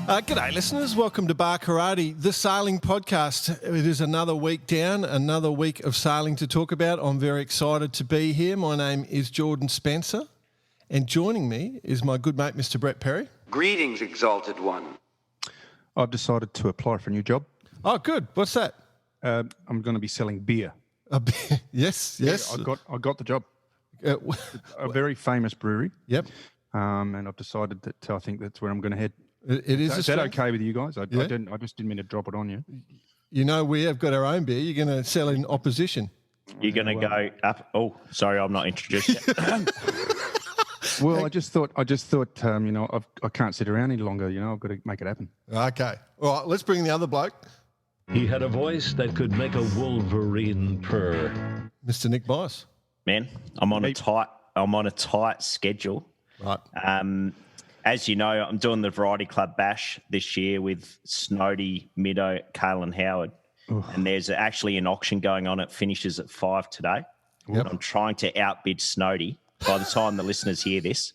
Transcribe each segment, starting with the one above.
G'day, listeners. Welcome to Bar Karate, the sailing podcast. It is another week down, another week of sailing to talk about. I'm very excited to be here. My name is Jordan Spencer, and joining me is my good mate, Mr. Brett Perry. Greetings, Exalted One. I've decided to apply for a new job. Oh, good. What's that? I'm going to be selling beer. Yes. Yeah, I got the job. A very famous brewery. Yep. And I've decided that I think that's where I'm going to head. It is. Is that okay with you guys? I just didn't mean to drop it on you. You know, we have got our own beer. You're going to sell in opposition. You're going to go up. Oh, sorry, I'm not introduced yet. Well, I just thought, I can't sit around any longer. I've got to make it happen. Okay. All right, let's bring the other bloke. He had a voice that could make a wolverine purr. Mr. Nick Bice. Man, I'm on a tight schedule. Right. As you know, I'm doing the Variety Club Bash this year with Snowdy, Middo, Cale and Howard. Oof. And there's actually an auction going on. It finishes at 5 today. Yep. I'm trying to outbid Snowdy. By the time the listeners hear this,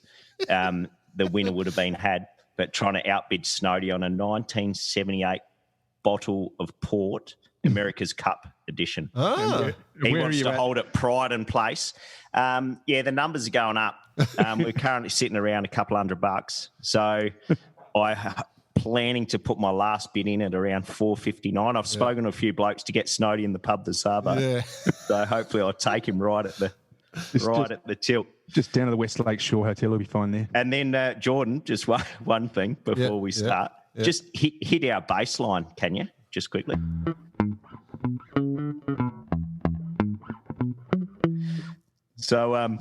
the winner would have been had. But trying to outbid Snowdy on a 1978 bottle of port, America's Cup edition. Oh. He wants to hold it pride and place. The numbers are going up. We're currently sitting around a couple $100. So I'm planning to put my last bid in at around $4.59. I've spoken to a few blokes to get Snowdy in the pub this Sabo. Yeah. So hopefully I'll take him right at the tilt. Just down to the West Lake Shore Hotel, he'll be fine there. And then, Jordan, just one thing before we start. Yeah. Just hit our baseline, can you? Just quickly. So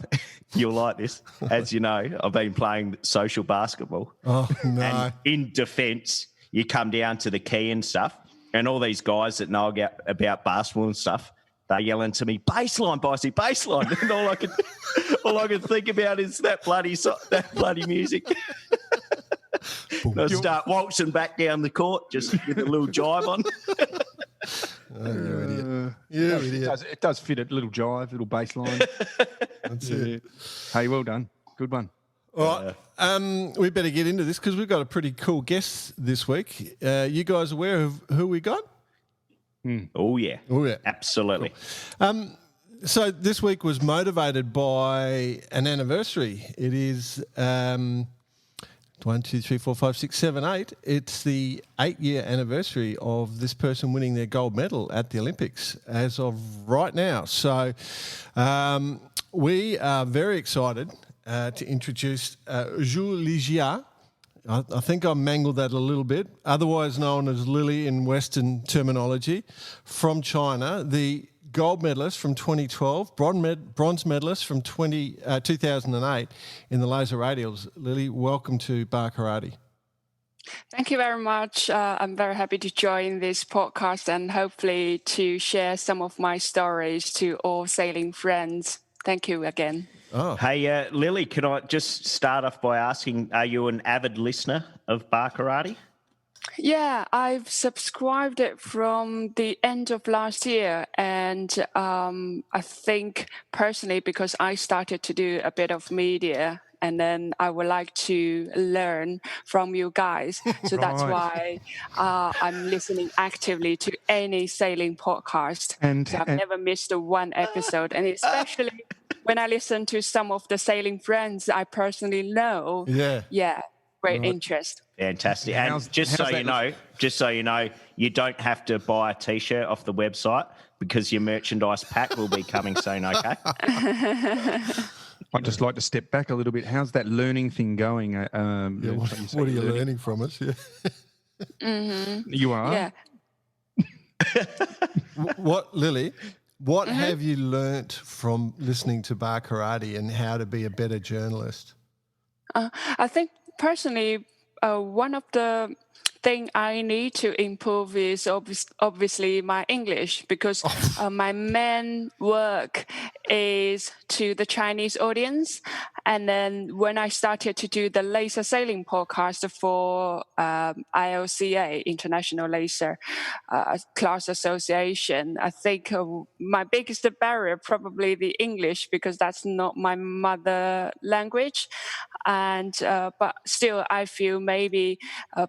you'll like this. As you know, I've been playing social basketball. Oh, no. And in defence, you come down to the key and stuff, and all these guys that know about basketball and stuff, they're yelling to me, baseline, Bicey, baseline. And all I can think about is that bloody music. I start waltzing back down the court just with a little jive on. Oh, you idiot. It does fit a little jive, little bass line. That's it. Hey, well done. Good one. All right. We better get into this because we've got a pretty cool guest this week. You guys aware of who we got? Oh, yeah. Absolutely. Cool. So this week was motivated by an anniversary. It is 1, 2, 3, 4, 5, 6, 7, 8. It's the 8-year anniversary of this person winning their gold medal at the Olympics as of right now. So we are very excited to introduce Jules Lijia. I think I mangled that a little bit, otherwise known as Lily in Western terminology, from China, the gold medalist from 2012, bronze medalist from 2008 in the laser radials. Lily, welcome to Bar Karate. Thank you very much. I'm very happy to join this podcast and hopefully to share some of my stories to all sailing friends. Thank you again. Oh. Hey, Lily, can I just start off by asking, are you an avid listener of Bar Karate? Yeah, I've subscribed it from the end of last year. And I think personally, because I started to do a bit of media, and then I would like to learn from you guys. So that's why I'm listening actively to any sailing podcast. So I've never missed one episode. And especially when I listen to some of the sailing friends I personally know. Yeah, great interest. Fantastic. And just so you know, you don't have to buy a T-shirt off the website because your merchandise pack will be coming soon, okay? I'd just like to step back a little bit. How's that learning thing going? What are you learning from us? Yeah. Mm-hmm. You are? Yeah. What, Lily, what have you learnt from listening to Bar Karate and how to be a better journalist? I think personally, one of the thing I need to improve is obviously my English, because my main work is to the Chinese audience, And then when I started to do the laser sailing podcast for ILCA, International Laser Class Association, I think my biggest barrier probably the English, because that's not my mother language. And but still, I feel maybe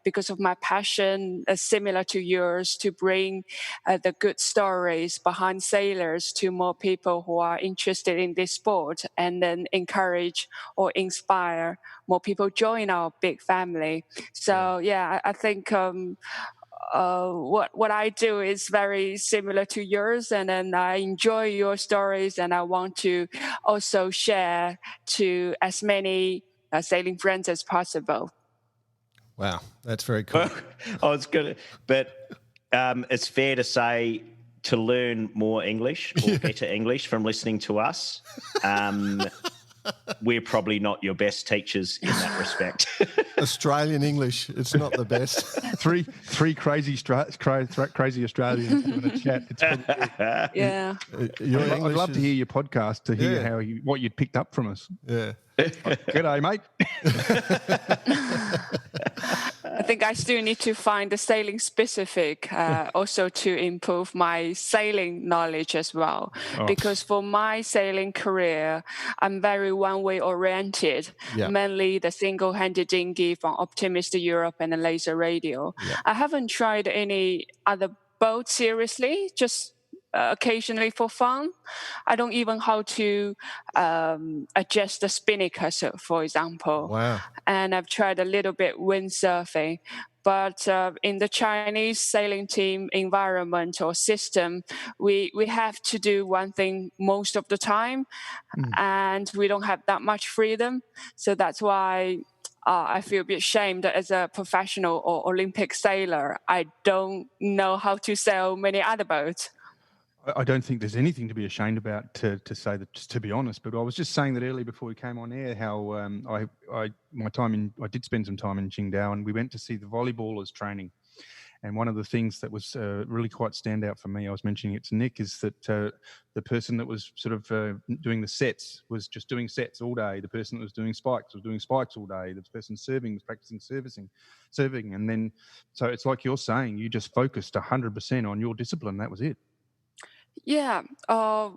because of my passion, similar to yours, to bring the good stories behind sailors to more people who are interested in this sport, and then encourage or inspire more people join our big family. So yeah, I think what I do is very similar to yours, and then I enjoy your stories, and I want to also share to as many sailing friends as possible. Wow, that's very cool. I was gonna, but it's fair to say to learn more English or better English from listening to us. We're probably not your best teachers in that respect. Australian English, it's not the best. Three crazy Australians doing a chat. It's probably, Yeah. I'd love to hear your podcast to hear what you'd picked up from us. Yeah. G'day, mate. I think I still need to find the sailing specific also to improve my sailing knowledge as well. Because for my sailing career, I'm very one-way oriented, mainly the single-handed dinghy from Optimist Europe and the Laser Radial. I haven't tried any other boat seriously, just occasionally for fun. I don't even know how to adjust the spinnaker, for example. Wow. And I've tried a little bit windsurfing. But in the Chinese sailing team environment or system, we have to do one thing most of the time, and we don't have that much freedom. So that's why I feel a bit ashamed that as a professional or Olympic sailor, I don't know how to sail many other boats. I don't think there's anything to be ashamed about, to say that, just to be honest. But I was just saying that earlier before we came on air, how I did spend some time in Qingdao, and we went to see the volleyballers training. And one of the things that was really quite stand out for me, I was mentioning it to Nick, is that the person that was sort of doing the sets was just doing sets all day. The person that was doing spikes was doing spikes all day. The person serving was practicing serving. And then, so it's like you're saying, you just focused 100% on your discipline. That was it. Yeah. For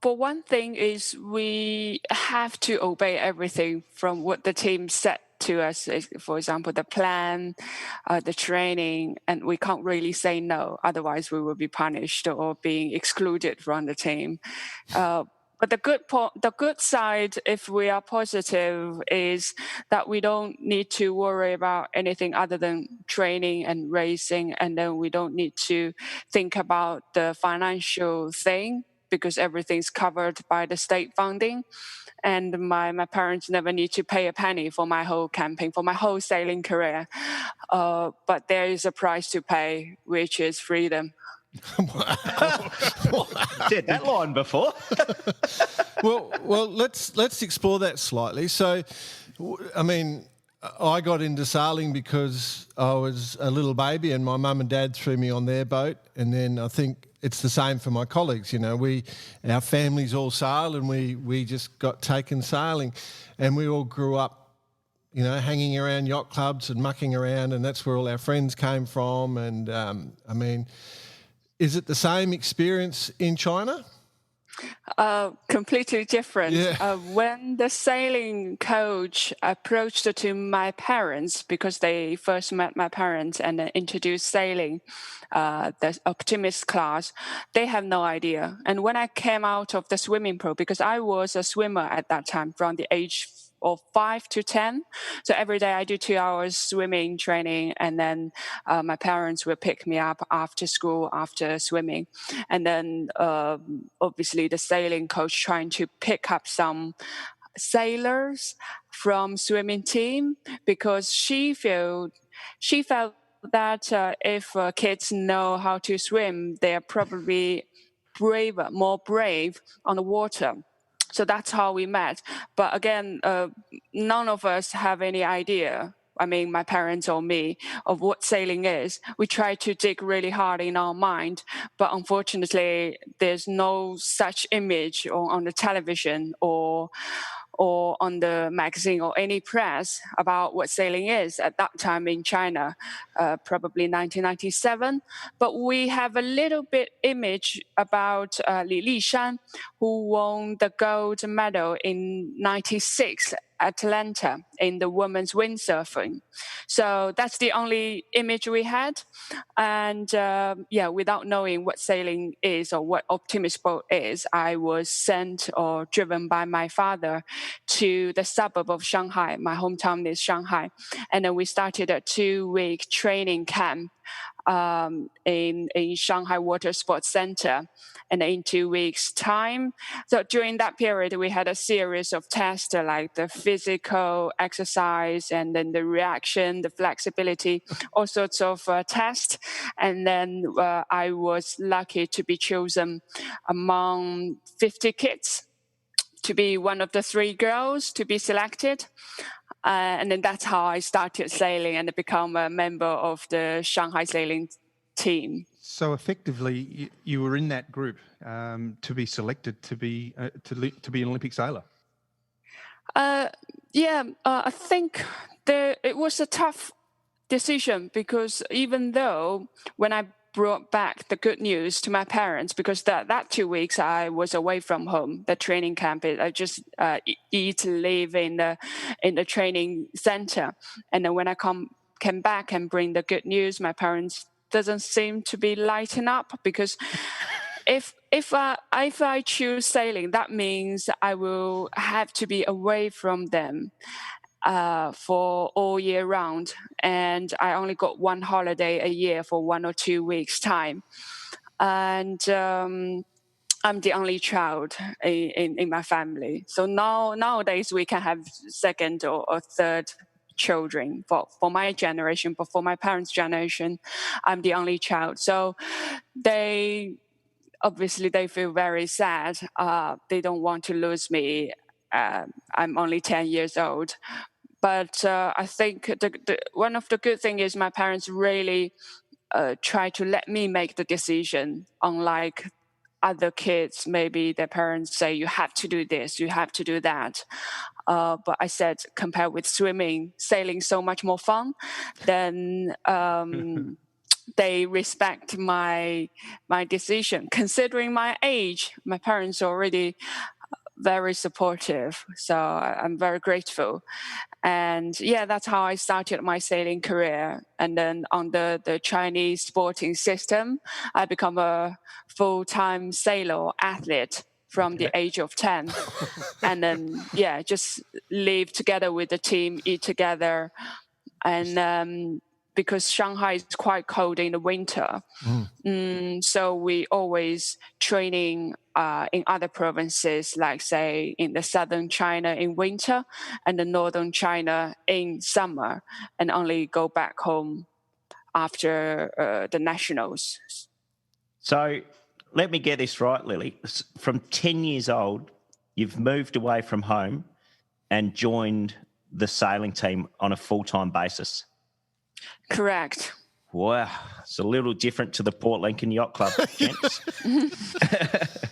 one thing is we have to obey everything from what the team set to us. For example, the plan, the training, and we can't really say no. Otherwise, we will be punished or being excluded from the team. But the good side, if we are positive, is that we don't need to worry about anything other than training and racing, and then we don't need to think about the financial thing because everything's covered by the state funding. And my parents never need to pay a penny for my whole camping, for my whole sailing career. But there is a price to pay, which is freedom. Said that line before. well, let's explore that slightly. So, I mean, I got into sailing because I was a little baby, and my mum and dad threw me on their boat, and then I think it's the same for my colleagues. You know, our families all sail, and we just got taken sailing, and we all grew up, you know, hanging around yacht clubs and mucking around, and that's where all our friends came from. And I mean, is it the same experience in China? Completely different. Yeah. When the sailing coach approached to my parents, because they first met my parents and then introduced sailing, the Optimist class, they have no idea. And when I came out of the swimming pool, because I was a swimmer at that time from the age of 5 to 10. So every day I do 2 hours swimming training, and then my parents will pick me up after school, after swimming. And then obviously the sailing coach trying to pick up some sailors from swimming team, because she felt that if kids know how to swim, they are probably more brave on the water. So that's how we met. But again, none of us have any idea, I mean, my parents or me, of what sailing is. We try to dig really hard in our mind, but unfortunately, there's no such image on the television or or on the magazine or any press about what sailing is at that time in China, probably 1997. But we have a little bit image about Lijia, who won the gold medal in 96 Atlanta in the women's windsurfing. So that's the only image we had. And without knowing what sailing is or what optimist boat is, I was sent or driven by my father to the suburb of Shanghai. My hometown is Shanghai. And then we started a 2-week training camp in Shanghai Water Sports Center. And in 2 weeks' time, so during that period, we had a series of tests like the physical exercise and then the reaction, the flexibility, all sorts of tests. And then I was lucky to be chosen among 50 kids to be one of the 3 girls to be selected. And then that's how I started sailing and become a member of the Shanghai sailing team. So effectively, you were in that group to be selected to be an Olympic sailor. I think it was a tough decision, because even though when I brought back the good news to my parents, because that 2 weeks I was away from home, the training camp, I just eat, live in the training center. And then when I came back and bring the good news, my parents doesn't seem to be lighting up, because if I choose sailing, that means I will have to be away from them for all year round, and I only got one holiday a year for 1 or 2 weeks time, and I'm the only child in my family. So nowadays we can have second or third children for my generation, but for my parents' generation, I'm the only child. So they feel very sad. They don't want to lose me. I'm only 10 years old. But I think one of the good things is my parents really try to let me make the decision, unlike other kids. Maybe their parents say, you have to do this, you have to do that. But I said, compared with swimming, sailing so much more fun. Then they respect my decision. Considering my age, my parents are already very supportive. So I'm very grateful. And that's how I started my sailing career. And then under the Chinese sporting system, I become a full-time sailor athlete from the age of 10. And then, just live together with the team, eat together. And because Shanghai is quite cold in the winter, so we always training in other provinces, like say in the southern China in winter and the northern China in summer, and only go back home after the nationals. So let me get this right, Lily. From 10 years old, you've moved away from home and joined the sailing team on a full-time basis. Correct. Wow, it's a little different to the Port Lincoln Yacht Club, gents.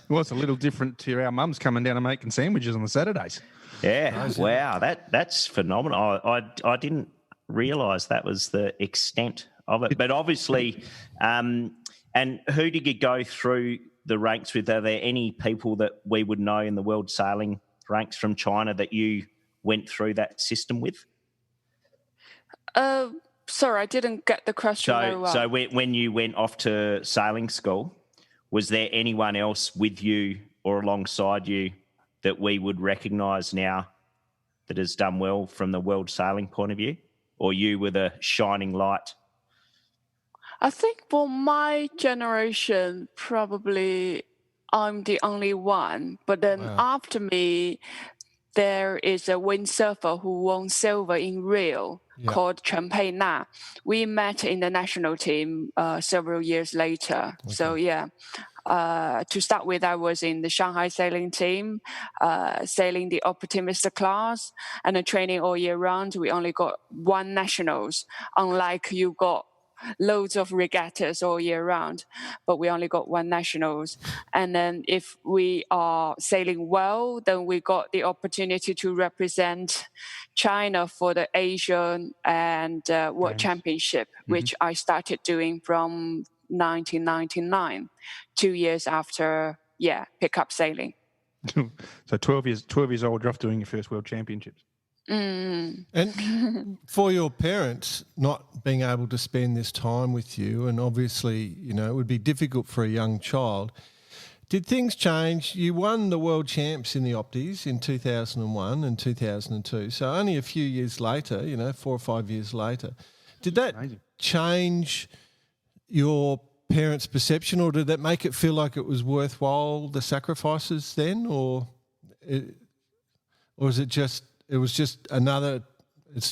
Well, it's a little different to our mums coming down and making sandwiches on the Saturdays. Yeah, wow, that's phenomenal. I didn't realise that was the extent of it. But obviously, and who did you go through the ranks with? Are there any people that we would know in the world sailing ranks from China that you went through that system with? Sorry, I didn't get the question very well. So when you went off to sailing school, was there anyone else with you or alongside you that we would recognise now that has done well from the world sailing point of view? Or you were the shining light? I think for my generation, probably I'm the only one. But then after me, there is a windsurfer who won silver in Rio called Chen Pei Na. We met in the national team several years later. Okay. So, to start with, I was in the Shanghai sailing team, sailing the optimist class, and then training all year round. We only got 1 nationals, unlike you got loads of regattas all year round, but we only got one nationals. And then if we are sailing well, then we got the opportunity to represent China for the Asian and World Games. Championship, which I started doing from 1999, 2 years after, pickup sailing. So 12 years old, you're off doing your first World Championships. Mm. And for your parents not being able to spend this time with you, and obviously, it would be difficult for a young child. Did things change? You won the world champs in the Optis in 2001 and 2002. So only a few years later, 4 or 5 years later. Did that change your parents' perception, or did that make it feel like it was worthwhile, the sacrifices then, or is it just it's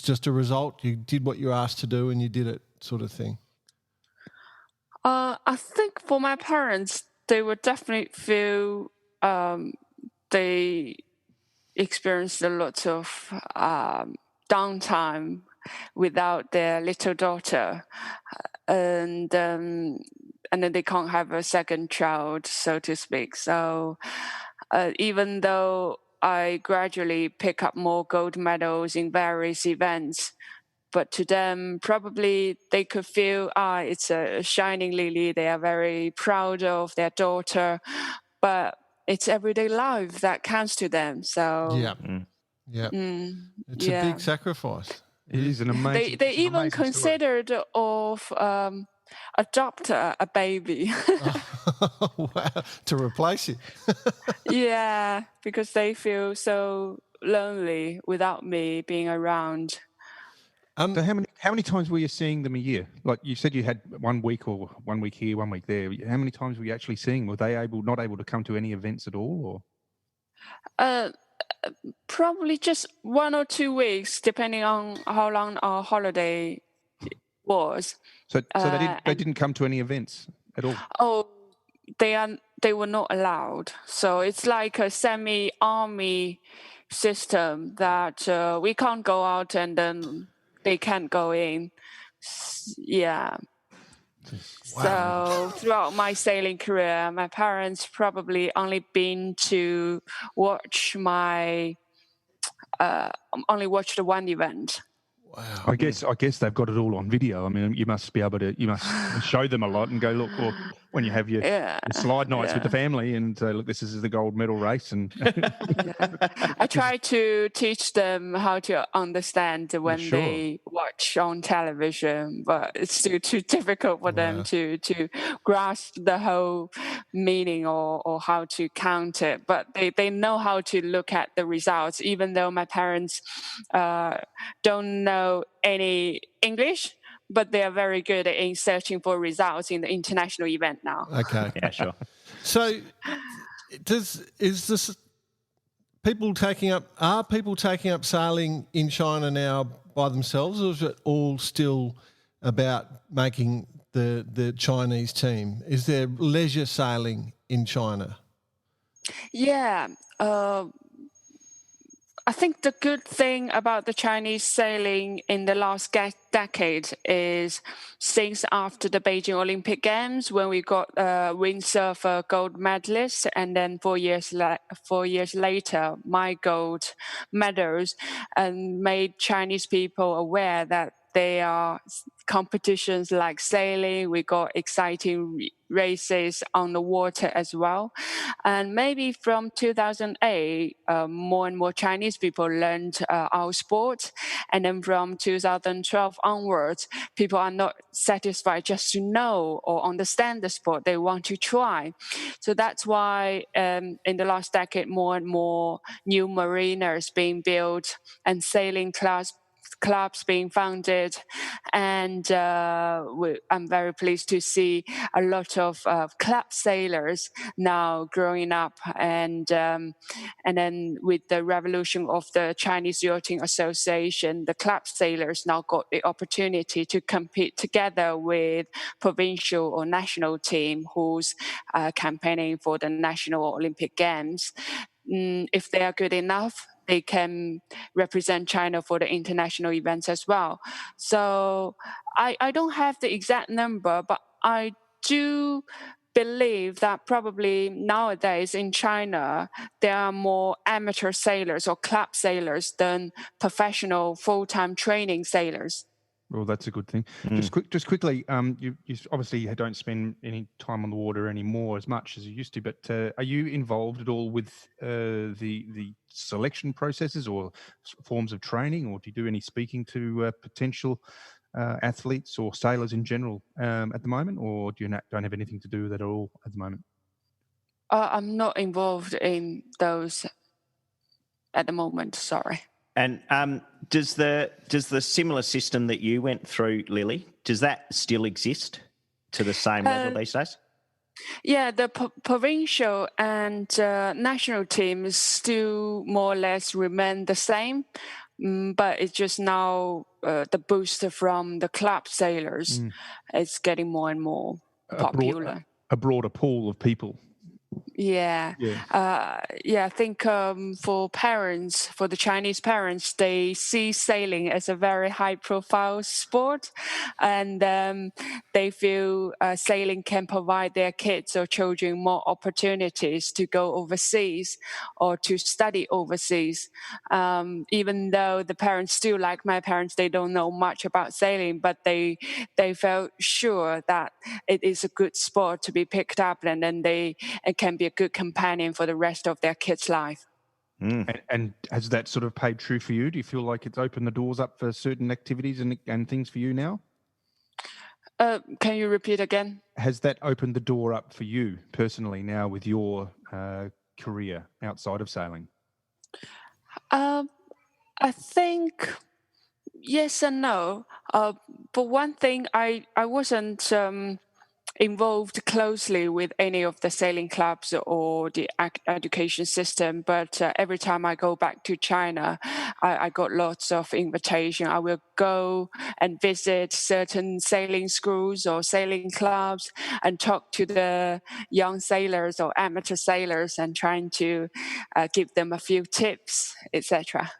just a result? You did what you were asked to do and you did it, sort of thing? I think for my parents, they would definitely feel they experienced a lot of downtime without their little daughter, and then they can't have a second child, so to speak. So even though I gradually pick up more gold medals in various events, but to them, probably they could feel, it's a shining lily. They are very proud of their daughter, but it's everyday life that counts to them. So It's a big sacrifice. It is an amazing. They even considered of adopt a baby. Wow, to replace you. Yeah, because they feel so lonely without me being around. So how many times were you seeing them a year? Like you said, you had 1 week or 1 week here, 1 week there. How many times were you actually seeing? Were they not able to come to any events at all, or? Probably just 1 or 2 weeks, depending on how long our holiday was. So they didn't come to any events at all. Oh, they were not allowed. So it's like a semi-army system that we can't go out and then they can't go in. Yeah. Wow. So throughout my sailing career, my parents probably only been to watch only watched the one event. Wow. I guess they've got it all on video. I mean, you must show them a lot and go, look, or when you have your slide nights with the family and say, look, this is the gold medal race. And I try to teach them how to understand when they watch on television, but it's still too difficult for them to grasp the whole meaning or how to count it. But they know how to look at the results, even though my parents don't know any English, but they are very good in searching for results in the international event now. Okay. Yeah, sure. So people taking up sailing in China now by themselves, or is it all still about making the Chinese team? Is there leisure sailing in China? Yeah. I think the good thing about the Chinese sailing in the last decade is since after the Beijing Olympic Games, when we got windsurfer gold medalist, and then 4 years later, my gold medals, and made Chinese people aware that there are competitions like sailing. We got exciting races on the water as well. And maybe from 2008, more and more Chinese people learned our sport. And then from 2012 onwards, people are not satisfied just to know or understand the sport. They want to try. So that's why in the last decade, more and more new marinas being built and sailing clubs being founded, and I'm very pleased to see a lot of club sailors now growing up, and then with the revolution of the Chinese Yachting Association, the club sailors now got the opportunity to compete together with provincial or national team who's campaigning for the National Olympic Games. If they are good enough, they can represent China for the international events as well. So I don't have the exact number, but I do believe that probably nowadays in China, there are more amateur sailors or club sailors than professional full-time training sailors. Well, that's a good thing. Just quickly, you obviously don't spend any time on the water anymore as much as you used to, but are you involved at all with the selection processes or forms of training, or do you do any speaking to potential athletes or sailors in general at the moment, or do you don't have anything to do with that at all at the moment? I'm not involved in those at the moment, sorry. And does the similar system that you went through, Lily, does that still exist to the same level these days? Yeah, the provincial and national teams still more or less remain the same, but it's just now the boost from the club sailors is getting more and more popular. A broader pool of people. Yeah. I think for parents, for the Chinese parents, they see sailing as a very high-profile sport, and they feel sailing can provide their kids or children more opportunities to go overseas or to study overseas. Even though the parents still, like my parents, they don't know much about sailing, but they felt sure that it is a good sport to be picked up, and then it can be a good companion for the rest of their kids' life. And has that sort of paid true for you? Do you feel like it's opened the doors up for certain activities and things for you now? Can you repeat again? Has that opened the door up for you personally now with your career outside of sailing? I think yes and no. For one thing, I wasn't involved closely with any of the sailing clubs or the education system, but every time I go back to China, I got lots of invitation. I will go and visit certain sailing schools or sailing clubs and talk to the young sailors or amateur sailors and trying to give them a few tips, etc.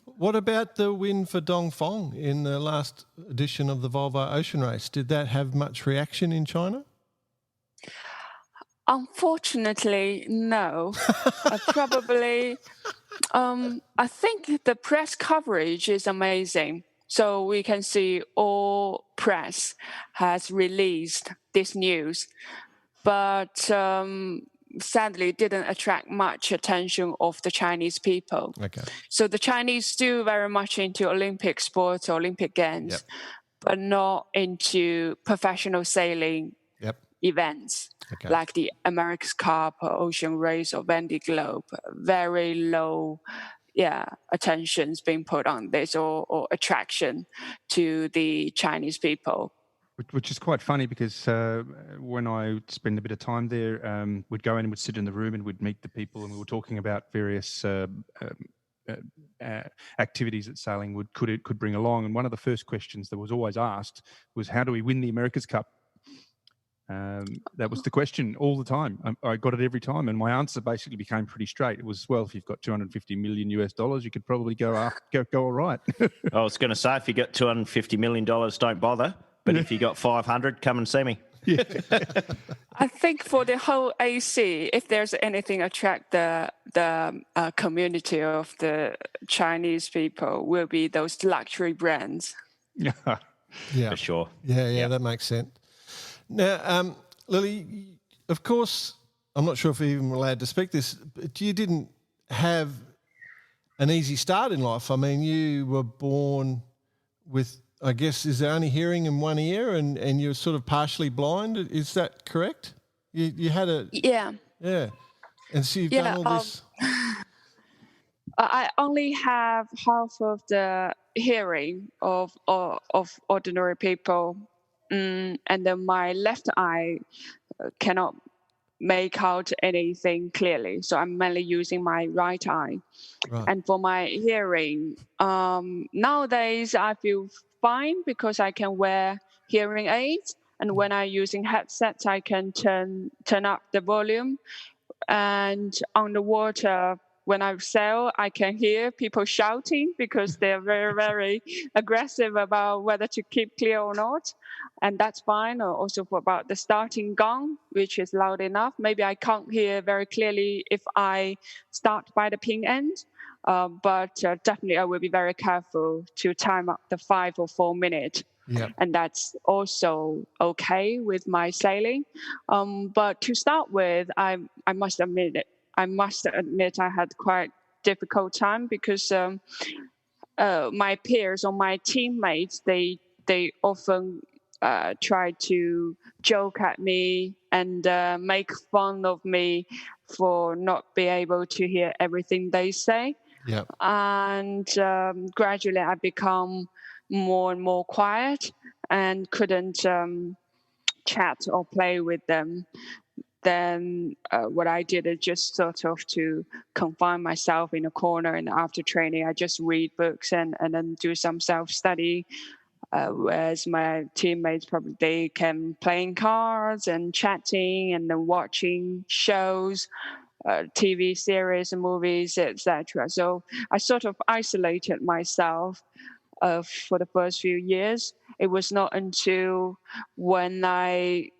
What about the win for Dongfeng in the last edition of the Volvo Ocean Race? Did that have much reaction in China? Unfortunately, no. Probably, I think the press coverage is amazing. So we can see all press has released this news, but sadly didn't attract much attention of the Chinese people. Okay. So the Chinese still very much into Olympic sports or Olympic Games, but not into professional sailing events like the America's Cup or Ocean Race or Vendée Globe. Very low attention's being put on this or attraction to the Chinese people. Which is quite funny because when I would spend a bit of time there, we'd go in and we'd sit in the room and we'd meet the people, and we were talking about various activities that sailing could bring along. And one of the first questions that was always asked was, how do we win the America's Cup? That was the question all the time. I got it every time, and my answer basically became pretty straight. It was, well, if you've got $250 million, you could probably go all right. I was going to say, if you got $250 million, don't bother. But if you got 500, come and see me. Yeah. I think for the whole AC, if there's anything attract the community of the Chinese people, will be those luxury brands. Yeah, for sure. Yeah, that makes sense. Now, Lily, of course, I'm not sure if you're even allowed to speak this, but you didn't have an easy start in life. I mean, you were born with, I guess, is there only hearing in one ear and you're sort of partially blind? Is that correct? You had a... Yeah. Yeah. And so you've done all this... I only have half of the hearing of ordinary people. And then my left eye cannot make out anything clearly. So I'm mainly using my right eye. Right. And for my hearing, nowadays I feel fine because I can wear hearing aids. And when I'm using headsets, I can turn up the volume. And on the water, when I sail, I can hear people shouting because they're very, very aggressive about whether to keep clear or not. And that's fine. Or also about the starting gong, which is loud enough. Maybe I can't hear very clearly if I start by the pin end. But definitely I will be very careful to time up the 5 or 4 minutes. Yep. And that's also okay with my sailing. But to start with, I must admit I had quite difficult time because my peers or my teammates, they often try to joke at me and make fun of me for not being able to hear everything they say. Yep. And gradually I become more and more quiet and couldn't chat or play with them. Then what I did is just sort of to confine myself in a corner, and after training I just read books and then do some self-study, whereas my teammates probably they can playing cards and chatting and then watching shows, TV series and movies, etc. So I sort of isolated myself for the first few years. It was not until when I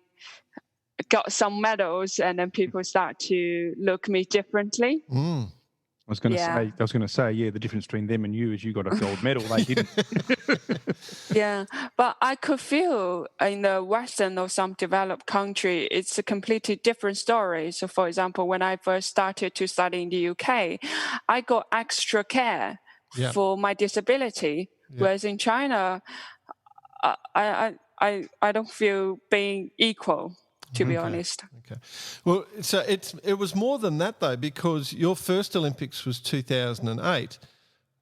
got some medals and then people start to look me differently. Mm. I was going to say, yeah, the difference between them and you is you got a gold medal, they didn't. Yeah, but I could feel in the Western or some developed country, it's a completely different story. So, for example, when I first started to study in the UK, I got extra care for my disability, whereas in China, I don't feel being equal, to be honest. Okay. Well, so it was more than that though, because your first Olympics was 2008,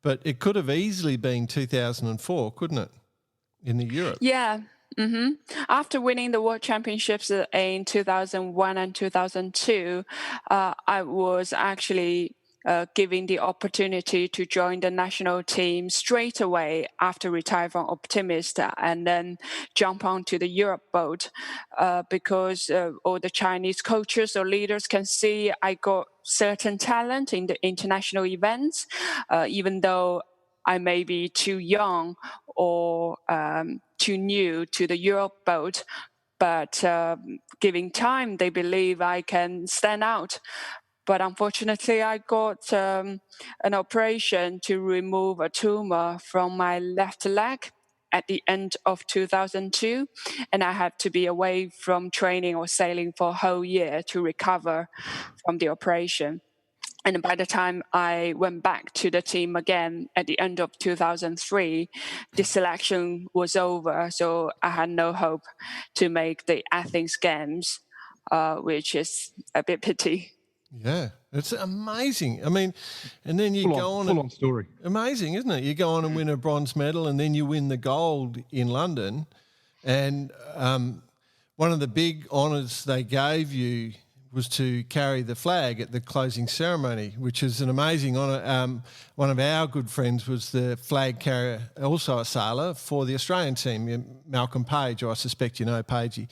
but it could have easily been 2004, couldn't it, in the Europe? Yeah. Mm-hmm. After winning the World Championships in 2001 and 2002, I was actually given the opportunity to join the national team straight away after retiring from Optimist and then jump onto the Europe boat because all the Chinese coaches or leaders can see I got certain talent in the international events, even though I may be too young or too new to the Europe boat, but giving time, they believe I can stand out. But unfortunately, I got an operation to remove a tumor from my left leg at the end of 2002, and I had to be away from training or sailing for a whole year to recover from the operation. And by the time I went back to the team again at the end of 2003, the selection was over. So I had no hope to make the Athens Games, which is a bit pity. Yeah, it's amazing. I mean, and then you go on. Full on story. Amazing, isn't it? You go on and win a bronze medal, and then you win the gold in London. And one of the big honours they gave you was to carry the flag at the closing ceremony, which is an amazing honour. One of our good friends was the flag carrier, also a sailor for the Australian team, Malcolm Page, or I suspect you know Pagey.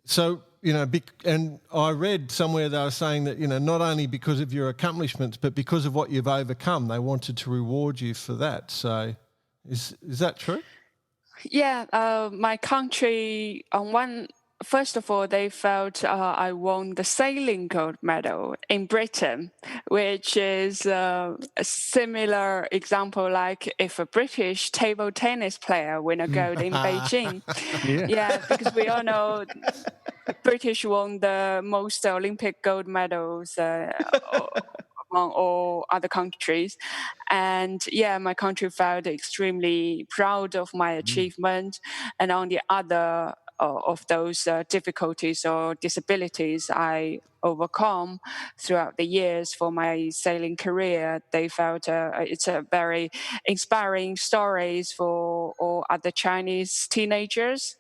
So, you know, and I read somewhere they were saying that, you know, not only because of your accomplishments, but because of what you've overcome, they wanted to reward you for that. So is that true? Yeah, my country, first of all, they felt I won the sailing gold medal in Britain, which is a similar example like if a British table tennis player win a gold in Beijing. Yeah, because we all know British won the most Olympic gold medals among all other countries. And yeah, my country felt extremely proud of my achievement. And on the other of those difficulties or disabilities I overcome throughout the years for my sailing career, they felt it's a very inspiring stories for all other Chinese teenagers.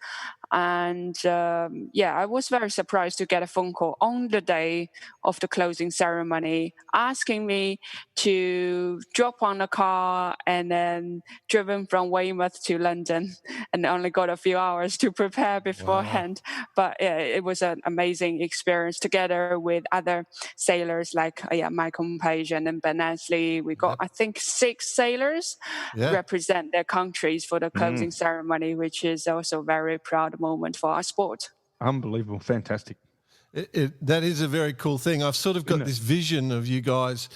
And I was very surprised to get a phone call on the day of the closing ceremony asking me to drop on a car and then driven from Weymouth to London, and only got a few hours to prepare beforehand. Wow. But it was an amazing experience together with other sailors like my companion and Ben Ansley. We got, I think, 6 sailors represent their countries for the closing ceremony, which is also a very proud moment for our sport. Unbelievable. Fantastic. That is a very cool thing. I've sort of got this vision of you guys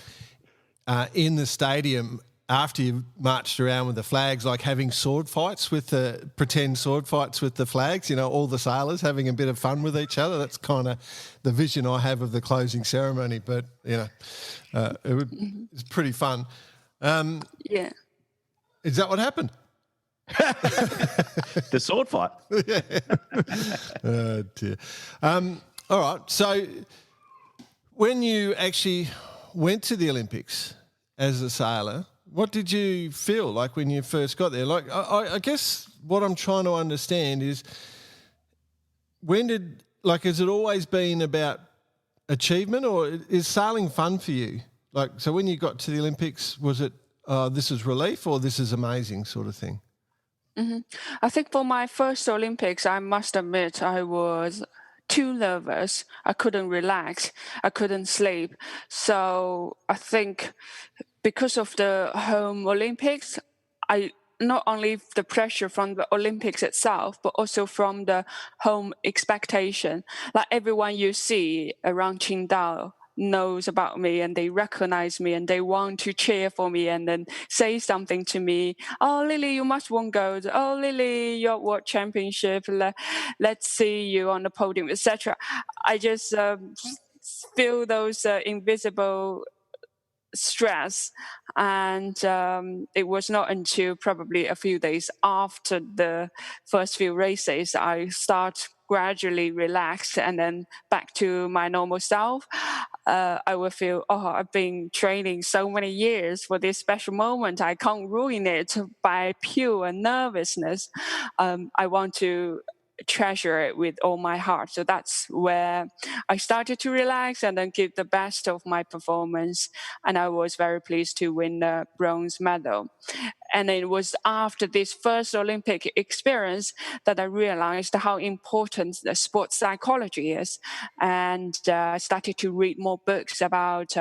in the stadium after you've marched around with the flags, like having pretend sword fights with the flags, all the sailors having a bit of fun with each other. That's kind of the vision I have of the closing ceremony, but, it's pretty fun. Yeah. Is that what happened? The sword fight. Yeah. Oh, dear. All right. So when you actually went to the Olympics as a sailor, what did you feel like when you first got there? Like, I guess what I'm trying to understand is has it always been about achievement, or is sailing fun for you? Like, so when you got to the Olympics, was it, this is relief or this is amazing sort of thing? Mm-hmm. I think for my first Olympics, I must admit I was too nervous. I couldn't relax. I couldn't sleep. So I think because of the home Olympics, I not only the pressure from the Olympics itself, but also from the home expectation. Like everyone you see around Qingdao knows about me and they recognize me and they want to cheer for me and then say something to me. Oh, Lily, you must win gold. Oh, Lily, you're World Championship. Let's see you on the podium, etc. I just feel those invisible stress, and it was not until probably a few days after the first few races I start gradually relaxed and then back to my normal self. I will feel, I've been training so many years for this special moment. I can't ruin it by pure nervousness. I want to treasure it with all my heart. So that's where I started to relax and then give the best of my performance. And I was very pleased to win the bronze medal. And it was after this first Olympic experience that I realized how important the sports psychology is. And I started to read more books about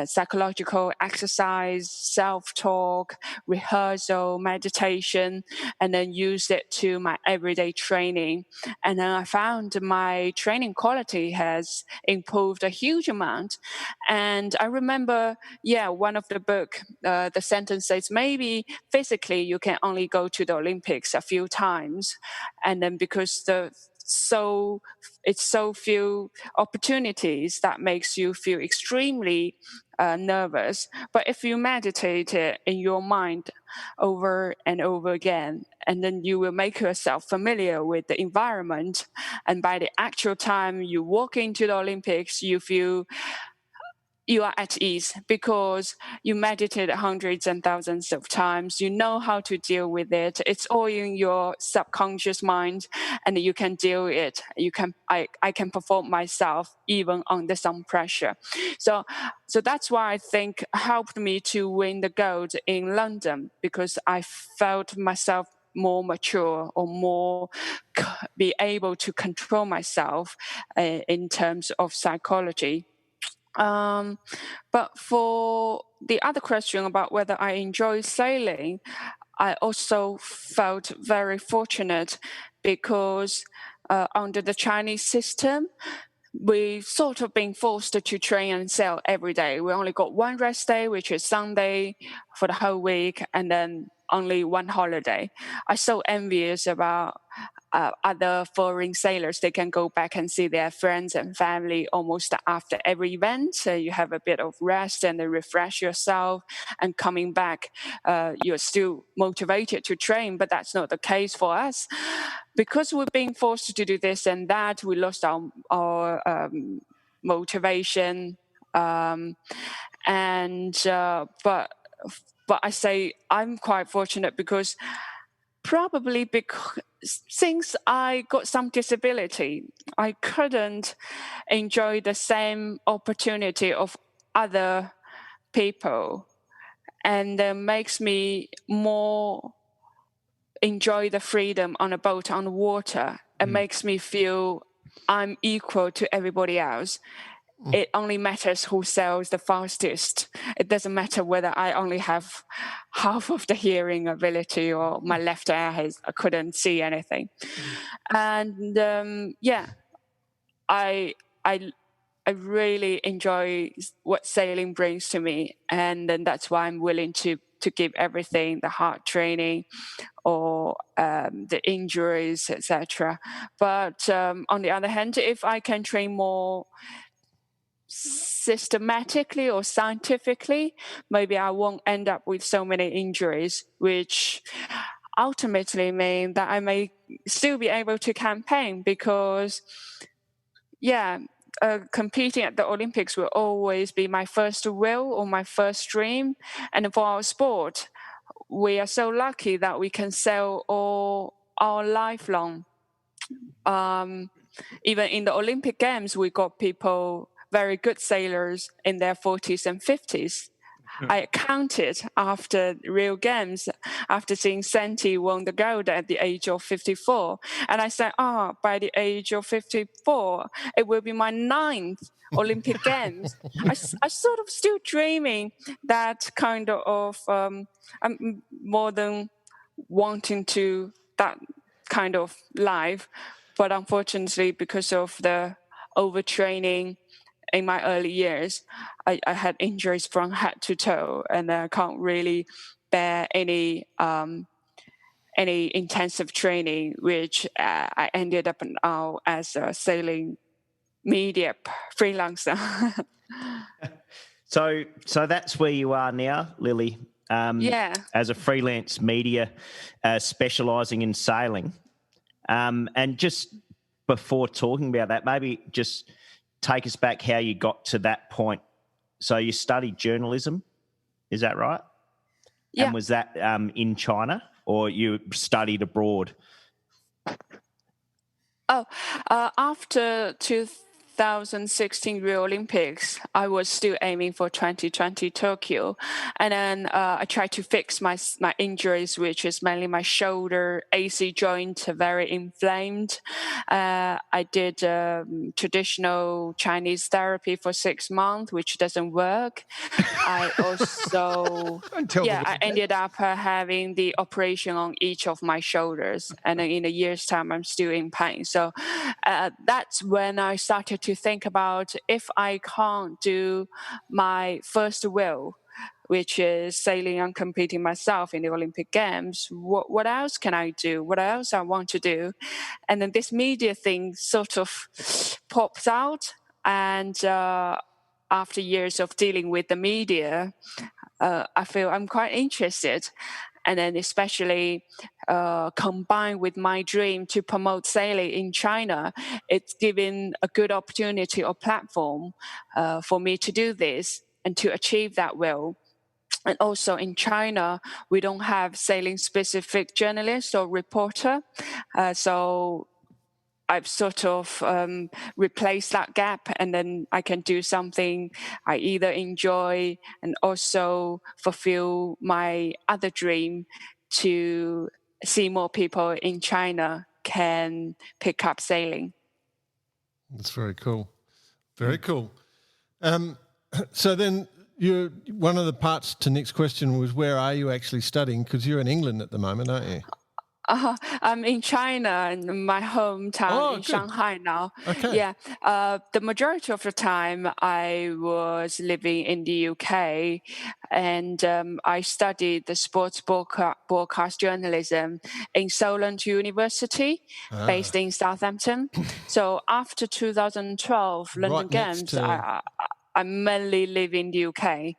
psychological exercise, self-talk, rehearsal, meditation, and then use it to my everyday training. And then I found my training quality has improved a huge amount. And I remember, one of the book, the sentence says, maybe physically you can only go to the Olympics a few times. And then because it's so few opportunities that makes you feel extremely nervous. But if you meditate it in your mind over and over again, and then you will make yourself familiar with the environment, and by the actual time you walk into the Olympics, you feel you are at ease because you meditate hundreds and thousands of times. You know how to deal with it. It's all in your subconscious mind, and you can deal with it. I can perform myself even under some pressure. So that's why I think helped me to win the gold in London, because I felt myself more mature or more be able to control myself in terms of psychology. But for the other question about whether I enjoy sailing, I also felt very fortunate because under the Chinese system, we've sort of been forced to train and sail every day. We only got one rest day, which is Sunday for the whole week, and then only one holiday. I'm so envious about other foreign sailors. They can go back and see their friends and family almost after every event. So you have a bit of rest and then refresh yourself, and coming back, you're still motivated to train, but that's not the case for us. Because we're being forced to do this and that, we lost our motivation. But I say I'm quite fortunate because probably since I got some disability, I couldn't enjoy the same opportunity of other people, and makes me more enjoy the freedom on a boat on the water. It makes me feel I'm equal to everybody else. It only matters who sails the fastest. It doesn't matter whether I only have half of the hearing ability or my left eye I couldn't see anything. And I really enjoy what sailing brings to me, and then that's why I'm willing to give everything, the hard training or the injuries, etc. But on the other hand, if I can train more systematically or scientifically, maybe I won't end up with so many injuries, which ultimately mean that I may still be able to campaign, because competing at the Olympics will always be my first will or my first dream. And for our sport, we are so lucky that we can sail all our lifelong. Even in the Olympic Games, we got people, very good sailors in their 40s and 50s. I counted after Rio Games, after seeing Santi won the gold at the age of 54. And I said, by the age of 54, it will be my 9th Olympic Games. I sort of still dreaming that kind of, I'm more than wanting to that kind of life. But unfortunately, because of the overtraining in my early years, I had injuries from head to toe, and I can't really bear any intensive training, which I ended up now as a sailing media freelancer. So that's where you are now, Lily. As a freelance media, specialising in sailing. And just before talking about that, maybe just take us back how you got to that point. So you studied journalism, is that right? Yeah. And was that in China, or you studied abroad? After 2016 Rio Olympics, I was still aiming for 2020 Tokyo. And then I tried to fix my injuries, which is mainly my shoulder, AC joint, very inflamed. I did traditional Chinese therapy for 6 months, which doesn't work. I also, I ended up having the operation on each of my shoulders. And in a year's time, I'm still in pain. So that's when I started to think about, if I can't do my first will, which is sailing and competing myself in the Olympic Games, what else can I do? What else I want to do? And then this media thing sort of pops out. And after years of dealing with the media, I feel I'm quite interested. And then especially combined with my dream to promote sailing in China, it's given a good opportunity or platform for me to do this and to achieve that will. And also in China, we don't have sailing-specific journalist or reporter. So I've sort of replaced that gap, and then I can do something I either enjoy and also fulfill my other dream to see more people in China can pick up sailing. That's very cool. Very cool. So then one of the parts to Nick's question was, where are you actually studying? Because you're in England at the moment, aren't you? I'm in China, in my hometown in Shanghai now. Okay. Yeah. The majority of the time I was living in the UK, and I studied the sports broadcast journalism in Solent University, based in Southampton. So after 2012 London Games, I mainly live in the UK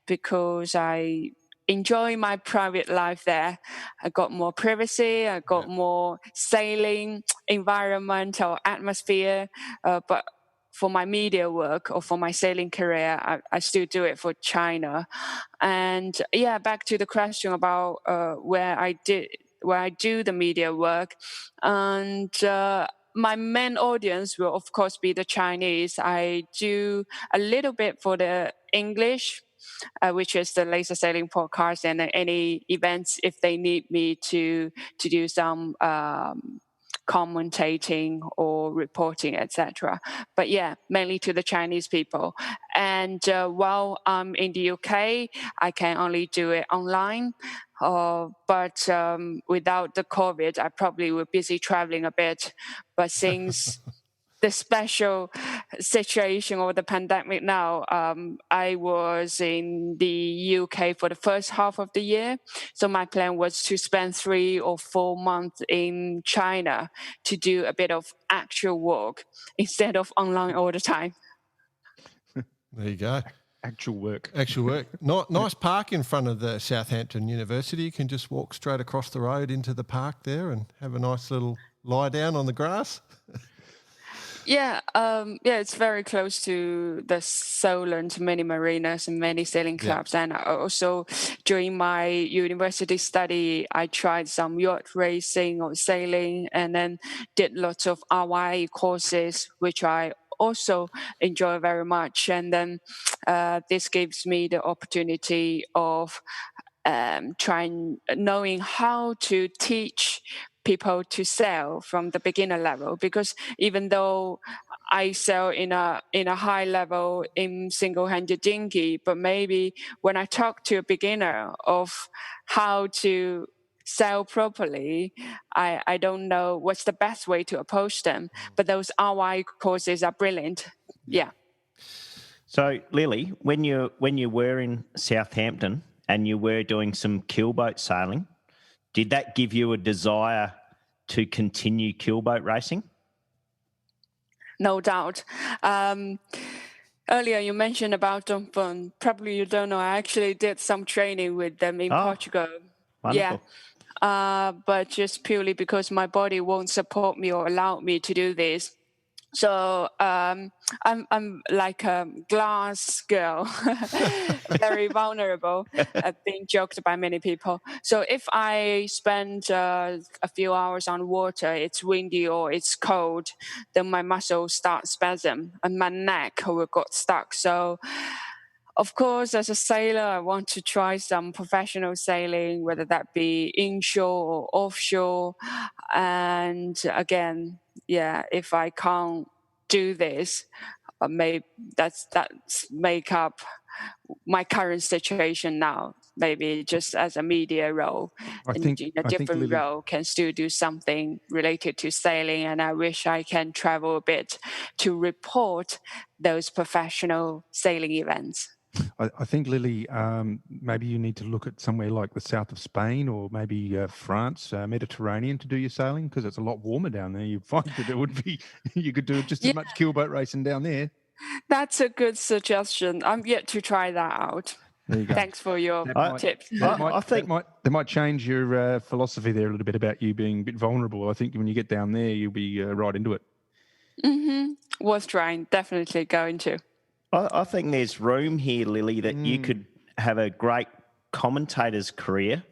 because I enjoy my private life there. I got more privacy, I got more sailing environment or atmosphere, but for my media work or for my sailing career, I still do it for China. And back to the question about where I did where I do the media work. And my main audience will, of course, be the Chinese. I do a little bit for the English, which is the laser sailing podcast, and any events if they need me to do some commentating or reporting, etc. But yeah, mainly to the Chinese people. And while I'm in the UK, I can only do it online. But without the COVID, I probably were busy traveling a bit. But since the special situation or the pandemic now, I was in the UK for the first half of the year. So my plan was to spend 3 or 4 months in China to do a bit of actual work instead of online all the time. There you go. Actual work. Nice park in front of the Southampton University. You can just walk straight across the road into the park there and have a nice little lie down on the grass. Yeah, it's very close to the Solent many marinas and many sailing clubs. Yeah. And also during my university study, I tried some yacht racing or sailing, and then did lots of RYE courses, which I also enjoy very much. And then this gives me the opportunity of knowing how to teach people to sail from the beginner level, because even though I sail in a high level in single-handed dinghy, but maybe when I talk to a beginner of how to sail properly, I don't know what's the best way to approach them. But those RY courses are brilliant. Yeah. So Lily, when you were in Southampton and you were doing some keelboat sailing, did that give you a desire to continue keelboat racing? No doubt. Earlier you mentioned about Dongfeng. Probably you don't know, I actually did some training with them in Portugal. Wonderful. Yeah. But just purely because my body won't support me or allow me to do this. So I'm like a glass girl, very vulnerable, being joked by many people. So if I spend a few hours on water, it's windy or it's cold, then my muscles start spasm and my neck will get stuck. So of course, as a sailor, I want to try some professional sailing, whether that be inshore or offshore. And again, if I can't do this, maybe that's make up my current situation now. Maybe just as a media role, in a different role, can still do something related to sailing. And I wish I can travel a bit to report those professional sailing events. I think, Lily, maybe you need to look at somewhere like the south of Spain or maybe France, Mediterranean, to do your sailing, because it's a lot warmer down there. You'd find that it would be, you could do just as much keelboat racing down there. That's a good suggestion. I'm yet to try that out. There you go. Thanks for your tips. I think that might change your philosophy there a little bit about you being a bit vulnerable. I think when you get down there, you'll be right into it. Mm-hmm. Worth trying. Definitely going to. I think there's room here, Lily, that you could have a great commentator's career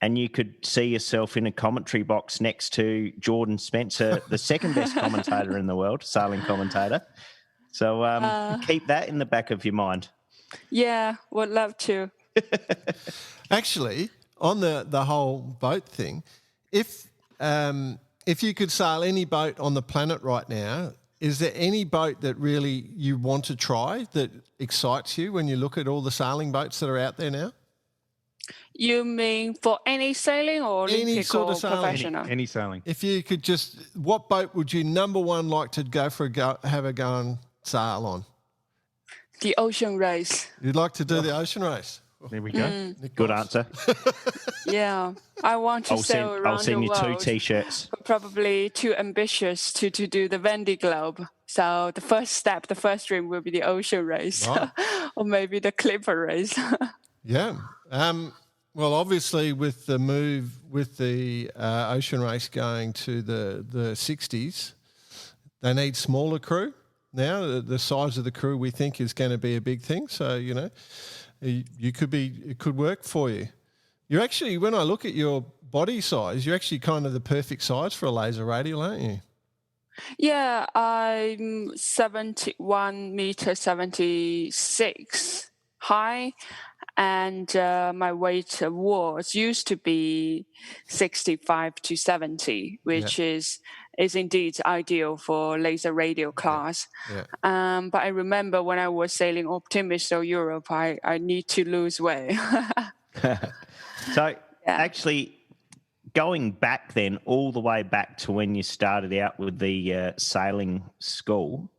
and you could see yourself in a commentary box next to Jordan Spencer, the second best commentator in the world, sailing commentator. So keep that in the back of your mind. Yeah, would love to. Actually, on the whole boat thing, if you could sail any boat on the planet right now, is there any boat that really you want to try that excites you when you look at all the sailing boats that are out there now? You mean for any sailing or Olympic any sort or of sailing? professional? Any sailing. If you could what boat would you number one like to have a go and sail on? The ocean race. You'd like to do the ocean race? There we go. Good answer. Yeah, I want to sail around I'll send the you 2 world, T-shirts. but probably too ambitious to do the Vendée Globe. So the first dream will be the ocean race, Right. or maybe the Clipper race. Yeah. Well, obviously, with the move with the ocean race going to the 60s, they need smaller crew now. The size of the crew we think is going to be a big thing. So it could work for you. You're actually, when I look at your body size, you're actually kind of the perfect size for a laser radial, aren't you? Yeah, I'm 71 meters 76 high, and my weight used to be 65 to 70, which is indeed ideal for laser radial class. Yeah. But I remember when I was sailing Optimist or Europe, I need to lose weight. So actually, going back then, all the way back to when you started out with the sailing school,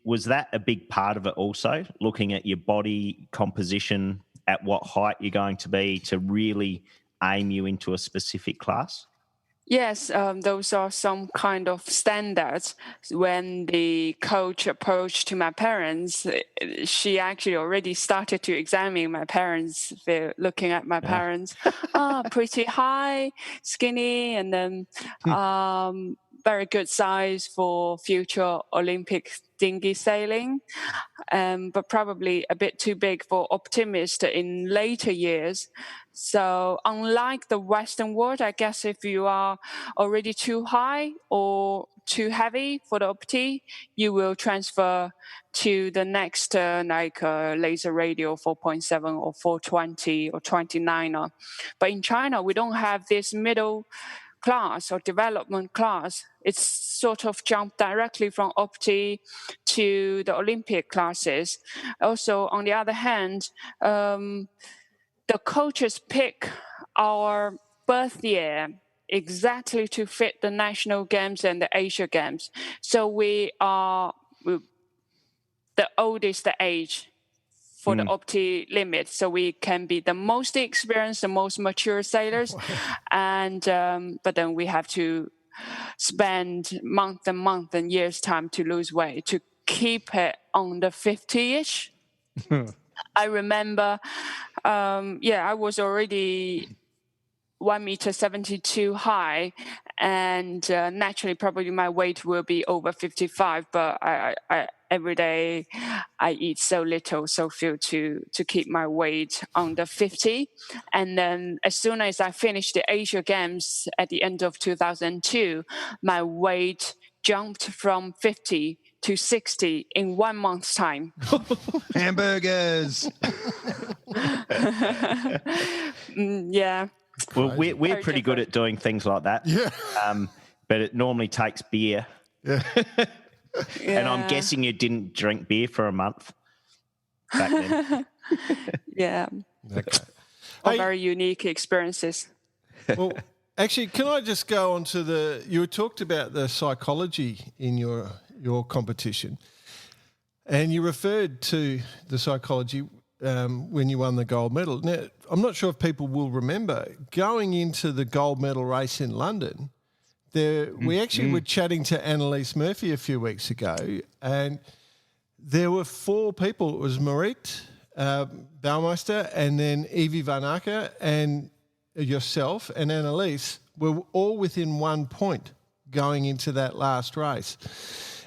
was that a big part of it also, looking at your body composition, at what height you're going to be to really aim you into a specific class? Yes, those are some kind of standards. When the coach approached to my parents, she actually already started to examine my parents. They're looking at my parents, pretty high, skinny, and then very good size for future Olympic dinghy sailing. But probably a bit too big for Optimist in later years. So unlike the Western world, I guess if you are already too high or too heavy for the Opti, you will transfer to the next laser radial 4.7 or 420 or 29er. But in China, we don't have this middle class or development class. It's sort of jumped directly from Opti to the Olympic classes. Also, on the other hand, the coaches pick our birth year exactly to fit the national games and the Asia games. So we are the oldest age for the Opti limit, so we can be the most experienced, the most mature sailors. And but then we have to spend month and years time to lose weight to keep it on the 50-ish. I remember, I was already 1 meter 72 high, and naturally probably my weight will be over 55, but I every day I eat so little, so few to keep my weight under 50. And then as soon as I finished the Asia Games at the end of 2002, my weight jumped from 50 to 60 in 1 month's time. Hamburgers. Yeah. Well, we're pretty good at doing things like that. Yeah. But it normally takes beer. Yeah. And I'm guessing you didn't drink beer for a month back then. Yeah. Okay. Very unique experiences. Well, actually, can I just go on to you talked about the psychology in your competition, and you referred to the psychology when you won the gold medal. Now, I'm not sure if people will remember, going into the gold medal race in London, we actually were chatting to Annalise Murphy a few weeks ago, and there were 4 people. It was Marit Baumeister, and then Evie Van Acker, and yourself and Annalise were all within 1 point going into that last race.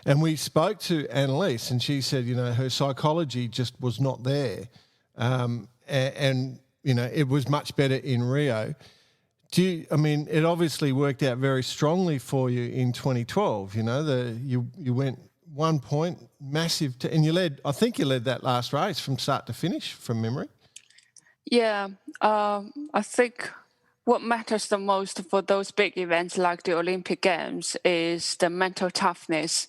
And we spoke to Annalise, and she said, her psychology just was not there. And it was much better in Rio. It obviously worked out very strongly for you in 2012. You went 1 point, massive, and you led that last race from start to finish, from memory. Yeah, I think what matters the most for those big events like the Olympic Games is the mental toughness.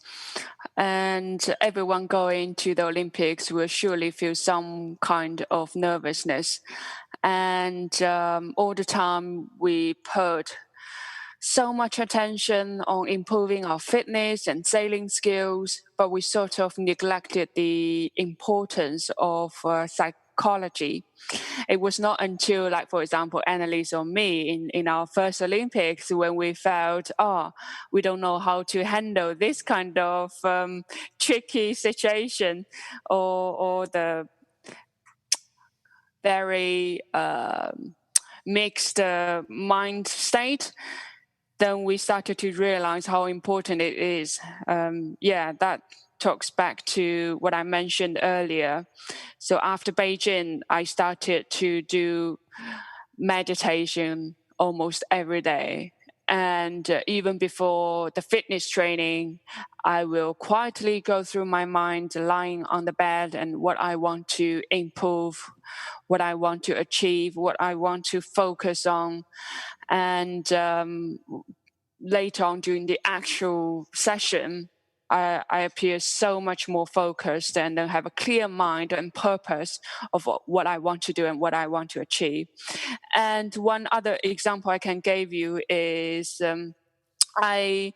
And everyone going to the Olympics will surely feel some kind of nervousness. And all the time we put so much attention on improving our fitness and sailing skills, but we sort of neglected the importance of psychology. It was not until, like, for example, Annalise or me in our first Olympics when we felt, we don't know how to handle this kind of tricky situation or the very mixed mind state. Then we started to realize how important it is. That talks back to what I mentioned earlier. So after Beijing, I started to do meditation almost every day. And even before the fitness training, I will quietly go through my mind lying on the bed and what I want to improve, what I want to achieve, what I want to focus on. And later on during the actual session, I appear so much more focused and then have a clear mind and purpose of what I want to do and what I want to achieve. And one other example I can give you is I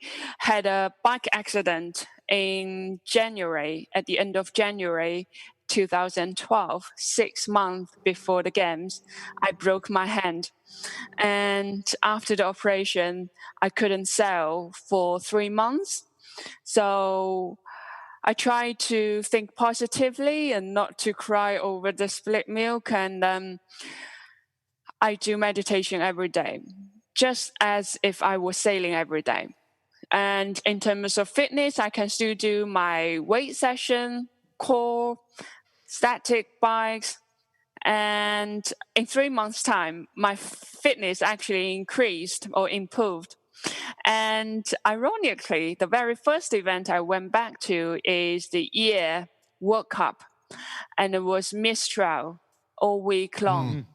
had a bike accident in January, at the end of January 2012, 6 months before the games. I broke my hand. And after the operation, I couldn't sail for 3 months. So I try to think positively and not to cry over the split milk. And I do meditation every day, just as if I was sailing every day. And in terms of fitness, I can still do my weight session, core, static bikes. And in 3 months' time, my fitness actually increased or improved. And ironically, the very first event I went back to is the year World Cup. And it was Mistral all week long.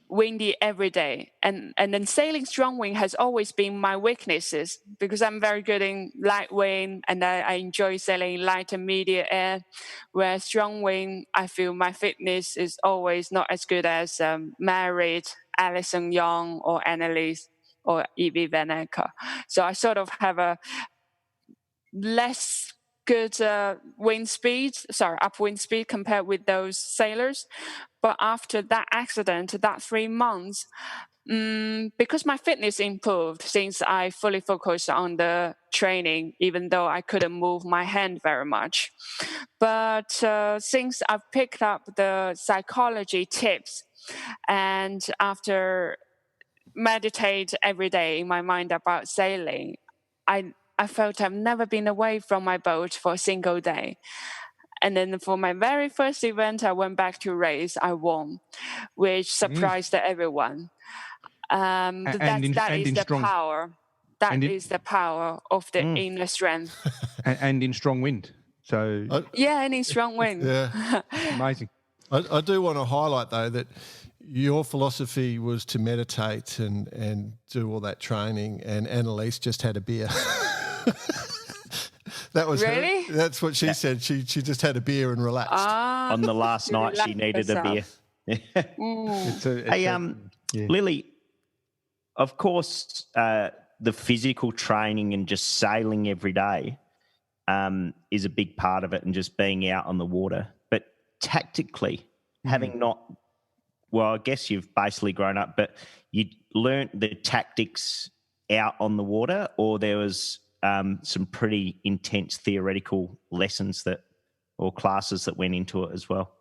Windy every day. And then sailing strong wind has always been my weaknesses because I'm very good in light wind and I enjoy sailing light and medium air. Whereas strong wind, I feel my fitness is always not as good as Marit, Alison Young, or Annalise or Evie Van Acker. So I sort of have a less good upwind speed compared with those sailors. But after that accident, that 3 months, because my fitness improved since I fully focused on the training, even though I couldn't move my hand very much. But since I've picked up the psychology tips and after meditate every day in my mind about sailing, I felt I've never been away from my boat for a single day. And then for my very first event, I went back to race. I won, which surprised everyone. That is the power. That is the power of the inner strength. And in strong wind. So and in strong wind. Yeah, amazing. I do want to highlight though that your philosophy was to meditate and do all that training, and Annalise just had a beer. That was really? That's what she said. She just had a beer and relaxed. On the last night, she needed herself. a beer. Lily, of course, the physical training and just sailing every day is a big part of it, and just being out on the water. But tactically, having not, well, I guess you've basically grown up, but you learnt the tactics out on the water, or there was some pretty intense theoretical lessons or classes that went into it as well?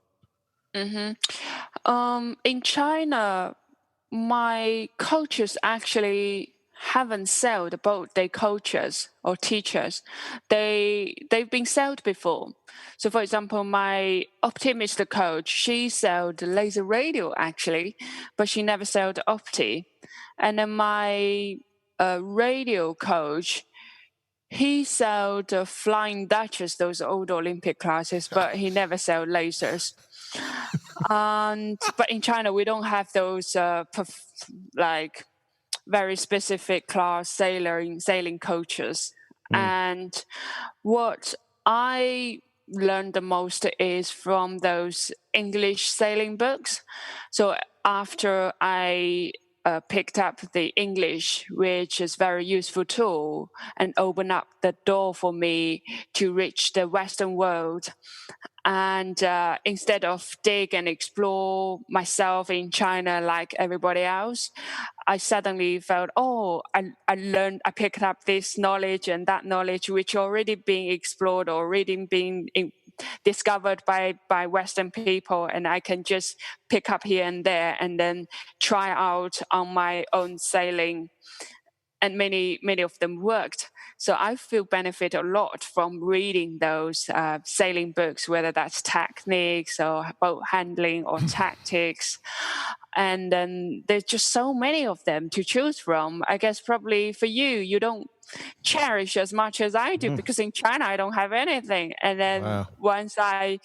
In China, my coaches actually haven't sailed a boat. They coaches or teachers. They've been sailed before. So, for example, my Optimist coach, she sailed laser Radial actually, but she never sailed Opti. And then my Radial coach, he sailed Flying Duchess, those old Olympic classes, but he never sailed lasers. But in China, we don't have those very specific class sailing coaches. And what I learned the most is from those English sailing books. So after I picked up the English, which is a very useful tool and opened up the door for me to reach the Western world. And instead of dig and explore myself in China like everybody else, I suddenly felt, I picked up this knowledge and that knowledge, which already being explored, already being discovered by Western people, and I can just pick up here and there and then try out on my own sailing. And many of them worked. So I feel benefit a lot from reading those sailing books, whether that's techniques or boat handling or tactics. And then there's just so many of them to choose from. I guess probably for you, you don't cherish as much as I do, because in China I don't have anything. And then once I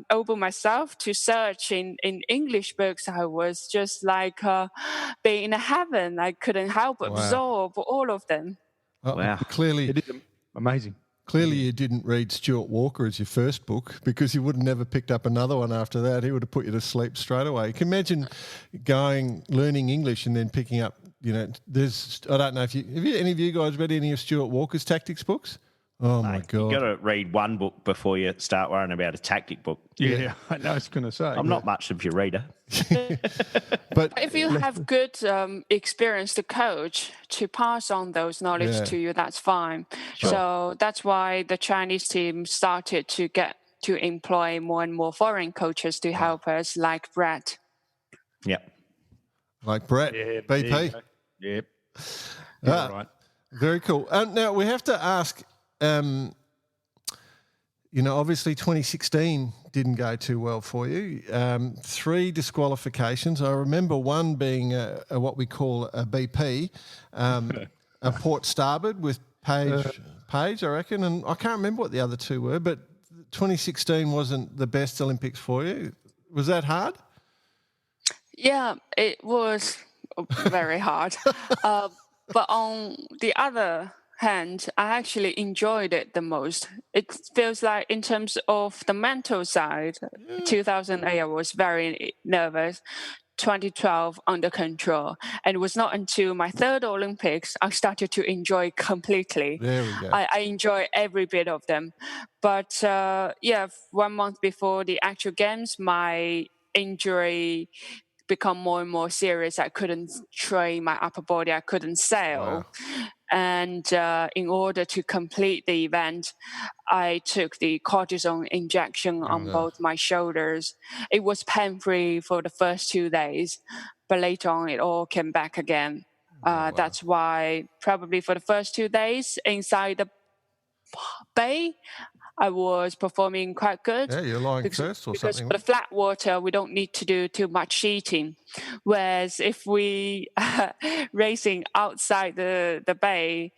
opened myself to search in English books, I was just like being in heaven. I couldn't help but absorb all of them. Wow. Clearly, it is amazing. Clearly, you didn't read Stuart Walker as your first book, because you would have never picked up another one after that. He would have put you to sleep straight away. You can imagine learning English and then picking up, I don't know if any of you guys read any of Stuart Walker's tactics books? Oh, my God. You've got to read one book before you start worrying about a tactic book. Yeah, I was going to say. I'm not much of your reader. But if you have good experienced coach to pass on those knowledge to you, that's fine. Sure. So that's why the Chinese team started to employ more and more foreign coaches to help us, like Brett. Yep. Like Brett, BP. Yep. Right. Very cool. Now, we have to ask... obviously 2016 didn't go too well for you. 3 disqualifications. I remember one being what we call a BP, a port starboard with Page, I reckon, and I can't remember what the other 2 were, but 2016 wasn't the best Olympics for you. Was that hard? Yeah, it was very hard. But on the other hand, I actually enjoyed it the most. It feels like in terms of the mental side, 2008 I was very nervous, 2012 under control. And it was not until my 3rd Olympics I started to enjoy completely. There we go. I enjoy every bit of them. But 1 month before the actual games, my injury become more and more serious. I couldn't train my upper body. I couldn't sail. Wow. And in order to complete the event, I took the cortisone injection on both my shoulders. It was pain-free for the first 2 days, but later on it all came back again. That's why probably for the first 2 days inside the bay, I was performing quite good. Yeah, you're lying first or something. Because for the flat water, we don't need to do too much sheeting. Whereas if we racing outside the bay,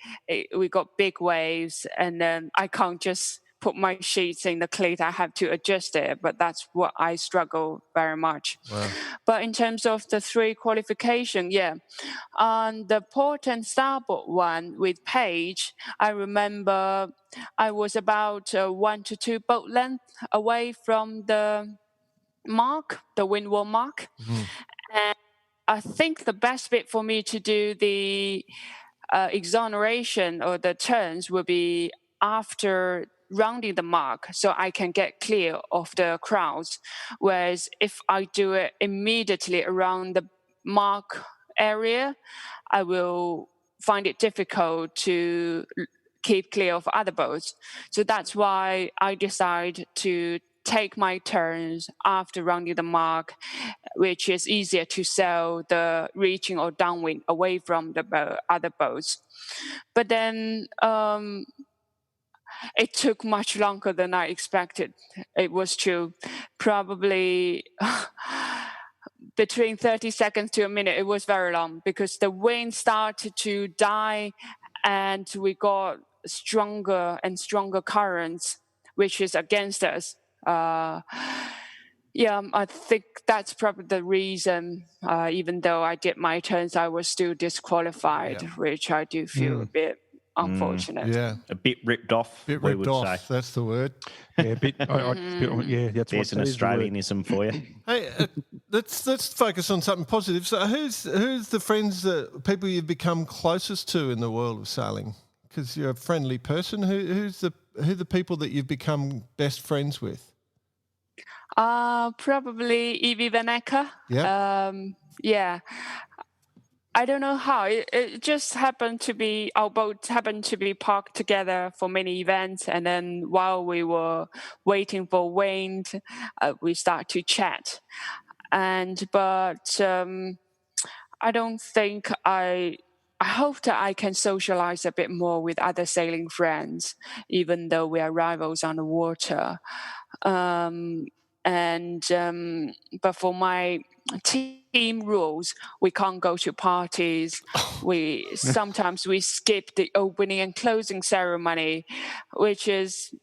we got big waves, and then I can't just put my sheets in the cleat. I have to adjust it, but that's what I struggle very much. Wow. But in terms of the 3 qualification, on the port and starboard one with Paige, I remember I was about 1 to 2 boat length away from the mark, the windwall mark. Mm-hmm. And I think the best bit for me to do the exoneration or the turns will be after rounding the mark, so I can get clear of the crowds. Whereas if I do it immediately around the mark area, I will find it difficult to keep clear of other boats. So that's why I decide to take my turns after rounding the mark, which is easier to sail the reaching or downwind away from the other boats. But then it took much longer than I expected. It was true. Probably between 30 seconds to a minute, it was very long because the wind started to die and we got stronger and stronger currents, which is against us. I think that's probably the reason, even though I did my turns, I was still disqualified, which I do feel a bit unfortunate. A bit ripped off. Bit ripped off. Say. That's the word. Yeah, that's there's an Australianism for you. Hey, let's focus on something positive. So, who's the people you've become closest to in the world of sailing? Because you're a friendly person. Who are the people that you've become best friends with? Probably Evie Vaneca. Yeah. I don't know how. It just happened to be, our boats happened to be parked together for many events. And then while we were waiting for wind, we start to chat. But I don't think I I hope that I can socialize a bit more with other sailing friends, even though we are rivals on the water. But for my team rules, we can't go to parties. Sometimes we skip the opening and closing ceremony, which is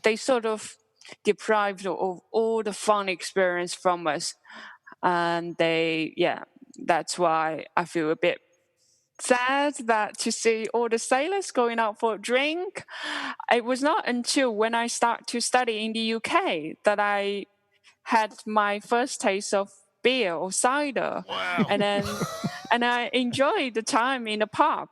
they sort of deprived of all the fun experience from us, and that's why I feel a bit sad that to see all the sailors going out for a drink. It was not until when I started to study in the UK that I had my first taste of beer or cider. Wow. And I enjoyed the time in the pub.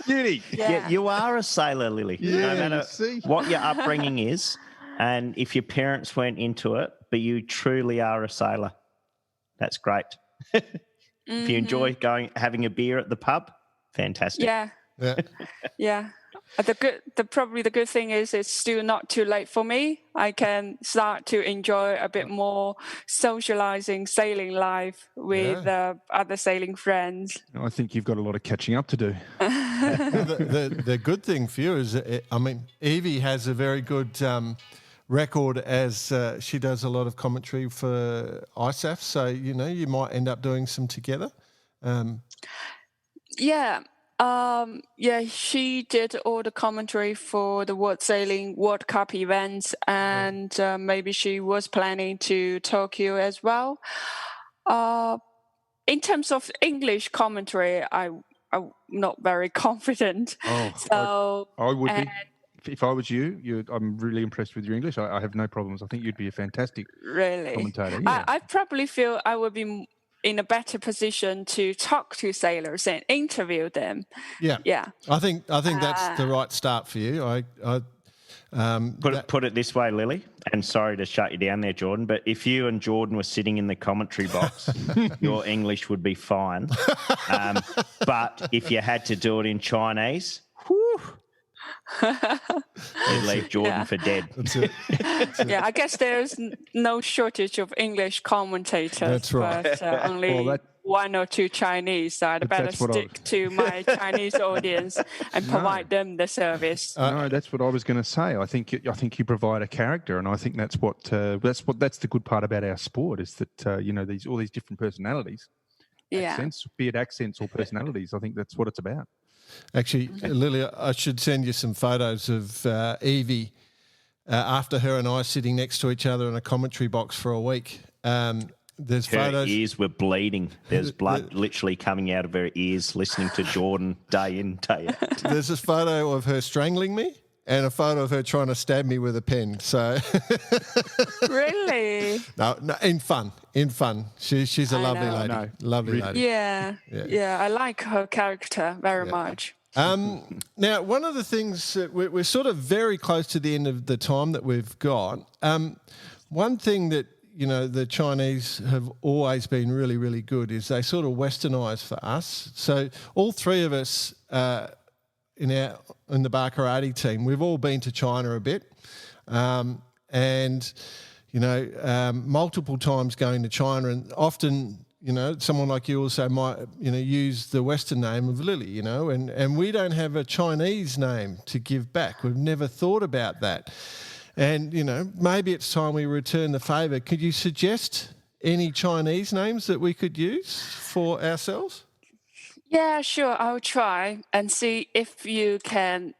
Beauty. Yeah, you are a sailor, Lily. Yeah, no matter you see. what your upbringing is, and if your parents went into it, but you truly are a sailor. That's great. If you enjoy having a beer at the pub, fantastic. Yeah. Probably the good thing is it's still not too late for me. I can start to enjoy a bit more socializing, sailing life with other sailing friends. I think you've got a lot of catching up to do. The good thing for you is, Evie has a very good record as she does a lot of commentary for ISAF. So, you might end up doing some together. She did all the commentary for the World Sailing World Cup events, and maybe she was planning to Tokyo as well. In terms of English commentary, I'm not very confident. I would be. If I was you, I'm really impressed with your English. I have no problems. I think you'd be a fantastic commentator. Yeah. I probably feel I would be in a better position to talk to sailors and interview them. Yeah. I think that's the right start for you. Put it this way, Lily, and sorry to shut you down there, Jordan, but if you and Jordan were sitting in the commentary box, your English would be fine. But if you had to do it in Chinese, you'd leave Jordan for dead. That's it. I guess there's no shortage of English commentators. That's right. But only one or two Chinese. So I'd better stick to my Chinese audience and provide them the service. No, that's what I was going to say. I think you provide a character, and I think that's the good part about our sport is that all these different personalities, accents, be it accents or personalities. I think that's what it's about. Actually, Lily, I should send you some photos of Evie after her and I sitting next to each other in a commentary box for a week. There's her photos. Ears were bleeding. There's blood literally coming out of her ears listening to Jordan day in, day out. There's a photo of her strangling me and a photo of her trying to stab me with a pen. So Really? No, in fun. She's a lovely lady. No, lovely lady. Yeah. I like her character very much. Now, one of the things that we're sort of very close to the end of the time that we've got. One thing that the Chinese have always been really, really good is they sort of westernise for us. So all three of us in the bar karate team, we've all been to China a bit, and multiple times going to China, and often someone like you also might use the Western name of Lily, and we don't have a Chinese name to give back. We've never thought about that, and maybe it's time we return the favour. Could you suggest any Chinese names that we could use for ourselves? Yeah, sure. I'll try and see if you can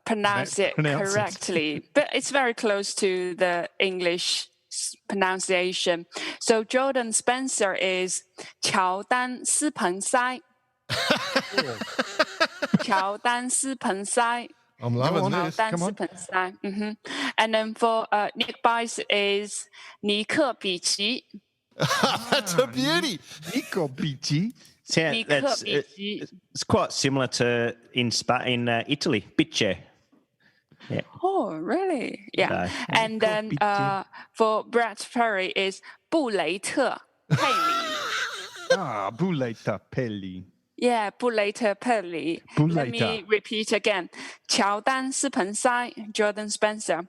pronounce it correctly. But it's very close to the English pronunciation. So Jordan Spencer is 乔丹斯彭塞. 乔丹斯彭塞. I'm loving this. Come on. And then for Nick Bice is 尼克比奇. That's a beauty. Nico Bici. It's quite similar to in Italy, Bicce. Yeah. Oh, really? Yeah. And then for Brett Perry is 布雷特佩里.布雷特佩里. Yeah, 布雷特佩里. Let me repeat again. 乔丹斯彭塞, Jordan Spencer.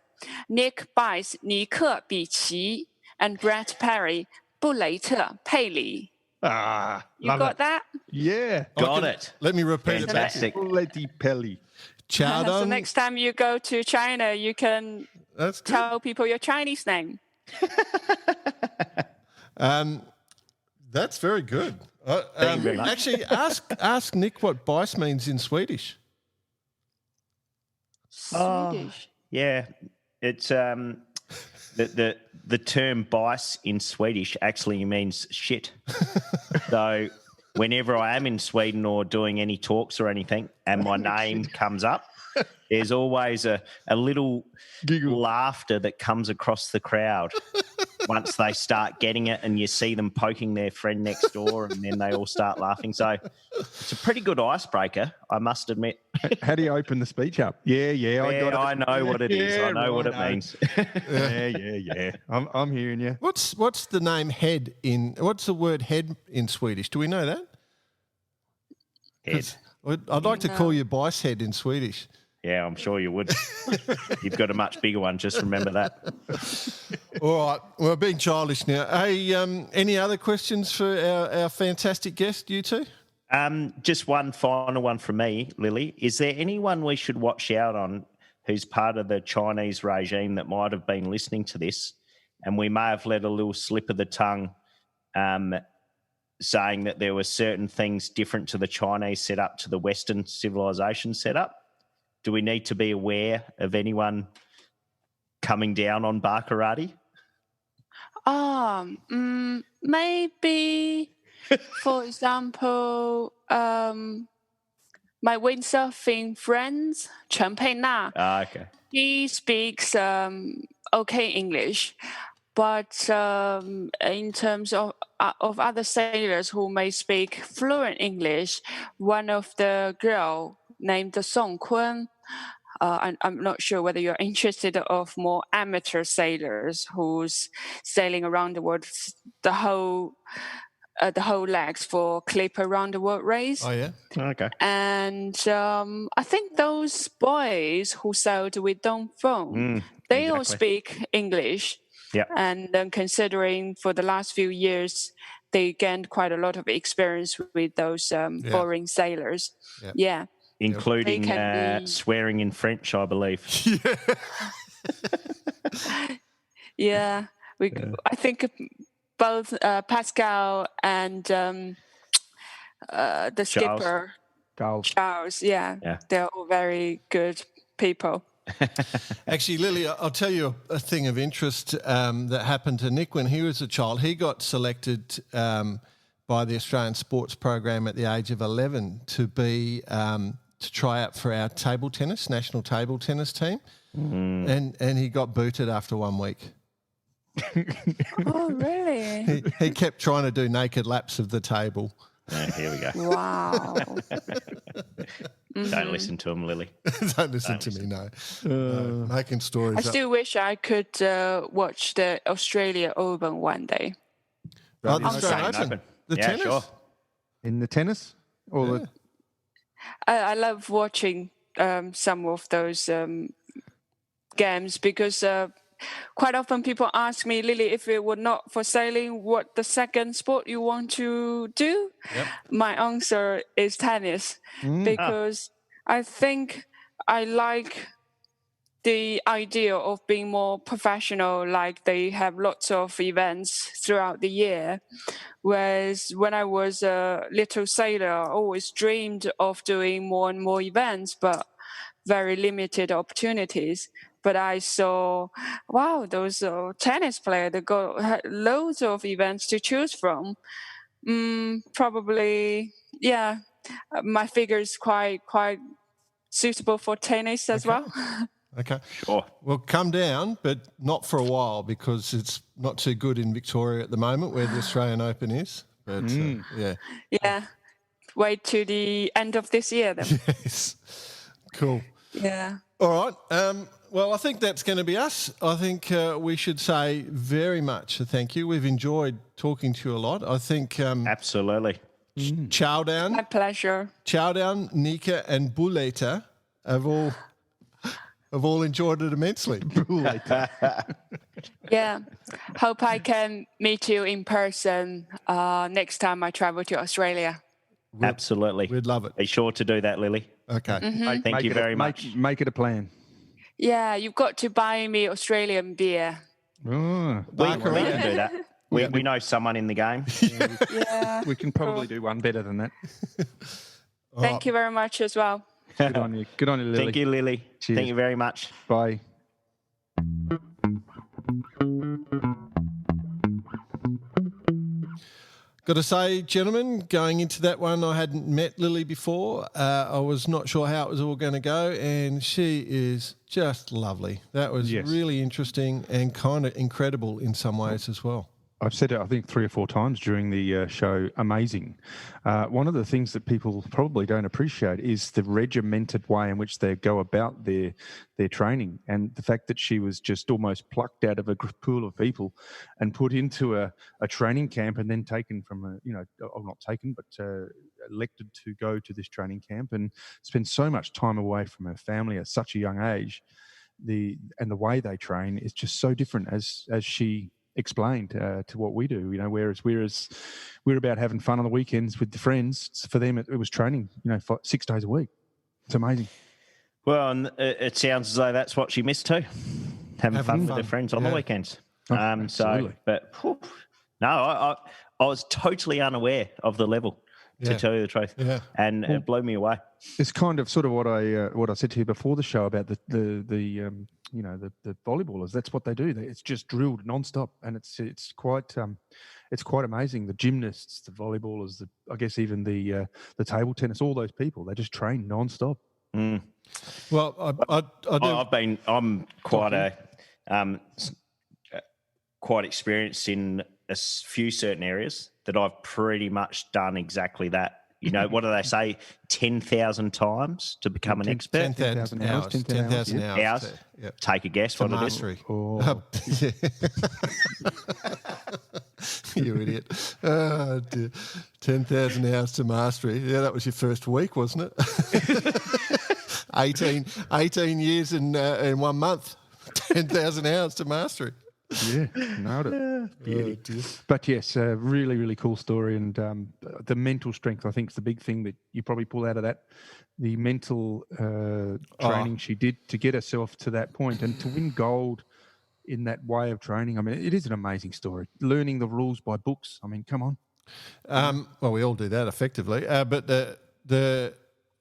Nick Bice, 尼克比奇. And Brett Perry, 布雷特佩里. You love got it. that? Yeah. Got it. Let me repeat it back. Fantastic. Bloody Pelly. Chowdon. So next time you go to China, you can That's good. tell people your Chinese name. That's very good. Thank you very much. Actually, ask Nick what bice means in Swedish. Swedish. Yeah, it's the term "bice" in Swedish actually means shit. So whenever I am in Sweden or doing any talks or anything, and my name comes up, there's always a little Giggle. laughter that comes across the crowd once they start getting it, and you see them poking their friend next door, and then they all start laughing. So it's a pretty good icebreaker, I must admit. How do you open the speech up? Yeah, I got it. I know what it is. I know what it righto. means. Yeah. I'm hearing you. What's the name head in? What's the word head in Swedish? Do we know that? Head. 'Cause I'd like to call you bice head in Swedish. Yeah, I'm sure you would. You've got a much bigger one. Just remember that. All right. Well, being childish now. Hey, any other questions for our fantastic guest, you two? Just one final one from me, Lily. Is there anyone we should watch out on who's part of the Chinese regime that might have been listening to this, and we may have let a little slip of the tongue saying that there were certain things different to the Chinese setup to the Western civilization setup? Do we need to be aware of anyone coming down on Baccarati? Maybe, for example, my windsurfing friends, Chen Pei Na. Okay. He speaks okay English, but in terms of other sailors who may speak fluent English, one of the girl named Song Kun. I'm not sure whether you're interested of more amateur sailors who's sailing around the world the whole legs for Clip Around the World race. Oh, yeah? Okay. And I think those boys who sailed with Dongfeng, they all speak English. Yeah. And then considering for the last few years, they gained quite a lot of experience with those foreign sailers. Yeah. Including They can be- swearing in French, I believe. Yeah. I think both Pascal and the skipper, Charles, they're all very good people. Actually, Lily, I'll tell you a thing of interest that happened to Nick when he was a child. He got selected by the Australian Sports Program at the age of 11 to be to try out for our national table tennis team, and he got booted after 1 week. Oh, really? He kept trying to do naked laps of the table. Here we go. Wow. Don't listen to him, Lily. Don't listen to me, no. Making stories I up. still wish I could watch the Australia Open one day. Oh, the I'm Australian sorry. Open. The Yeah, tennis? sure. In the tennis? Or the I love watching some of those games because quite often people ask me, Lily, if it were not for sailing, what the second sport you want to do? Yep. My answer is tennis because I think I like the idea of being more professional, like they have lots of events throughout the year. Whereas when I was a little sailor, I always dreamed of doing more and more events, but very limited opportunities. But I saw, wow, those tennis players, they got loads of events to choose from. Probably, yeah, my figure is quite suitable for tennis as well. Okay. Sure. Well, come down, but not for a while because it's not too good in Victoria at the moment where the Australian Open is. But, Yeah. Wait to the end of this year then. Yes. Cool. Yeah. All right. Well, I think that's going to be us. I think we should say very much a thank you. We've enjoyed talking to you a lot. I think Absolutely. Chowdown, My pleasure. Nika and Buleta have all have all enjoyed it immensely. Yeah. Hope I can meet you in person next time I travel to Australia. Absolutely. We'd love it. Be sure to do that, Lily. Okay. Thank you very much. Make it a plan. Yeah, you've got to buy me Australian beer. Oh, We can do that. We know someone in the game. Yeah. we can probably do one better than that. Thank you very much as well. Good on you. Good on you, Lily. Thank you, Lily. Cheers. Thank you very much. Bye. Got to say, gentlemen, going into that one, I hadn't met Lily before. I was not sure how it was all going to go, and she is just lovely. That was really interesting and kind of incredible in some ways as well. I've said it, I think, 3 or 4 times during the show, amazing. One of the things that people probably don't appreciate is the regimented way in which they go about their training, and the fact that she was just almost plucked out of a pool of people and put into a training camp and then taken from not taken, but elected to go to this training camp and spend so much time away from her family at such a young age. The way they train is just so different, as she explained, to what we do, whereas we're about having fun on the weekends with the friends. For them, it was training, 6 days a week. It's amazing. Well, and it sounds as though that's what she missed too, having fun with her friends on the weekends. Absolutely. No, I was totally unaware of the level, to tell you the truth, and it blew me away. It's kind of sort of what I said to you before the show about the volleyballers. That's what they do. It's just drilled nonstop, and it's quite amazing. The gymnasts, the volleyballers, I guess even the table tennis, all those people, they just train nonstop. Mm. Well, I'm quite experienced in a few certain areas that I've pretty much done exactly that. What do they say? 10,000 times to become an expert. 10,000 hours. 10,000 hours. Yep. Take a guess what mastery. It is. Oh. You idiot. Oh, dear. 10,000 hours to mastery. Yeah, that was your first week, wasn't it? 18 years in 1 month. 10,000 hours to mastery. Yeah, nailed it. But yes, a really, really cool story. And the mental strength, I think, is the big thing that you probably pull out of that. The mental training she did to get herself to that point and to win gold in that way of training. I mean, it is an amazing story. Learning the rules by books. I mean, come on. Well, we all do that effectively. But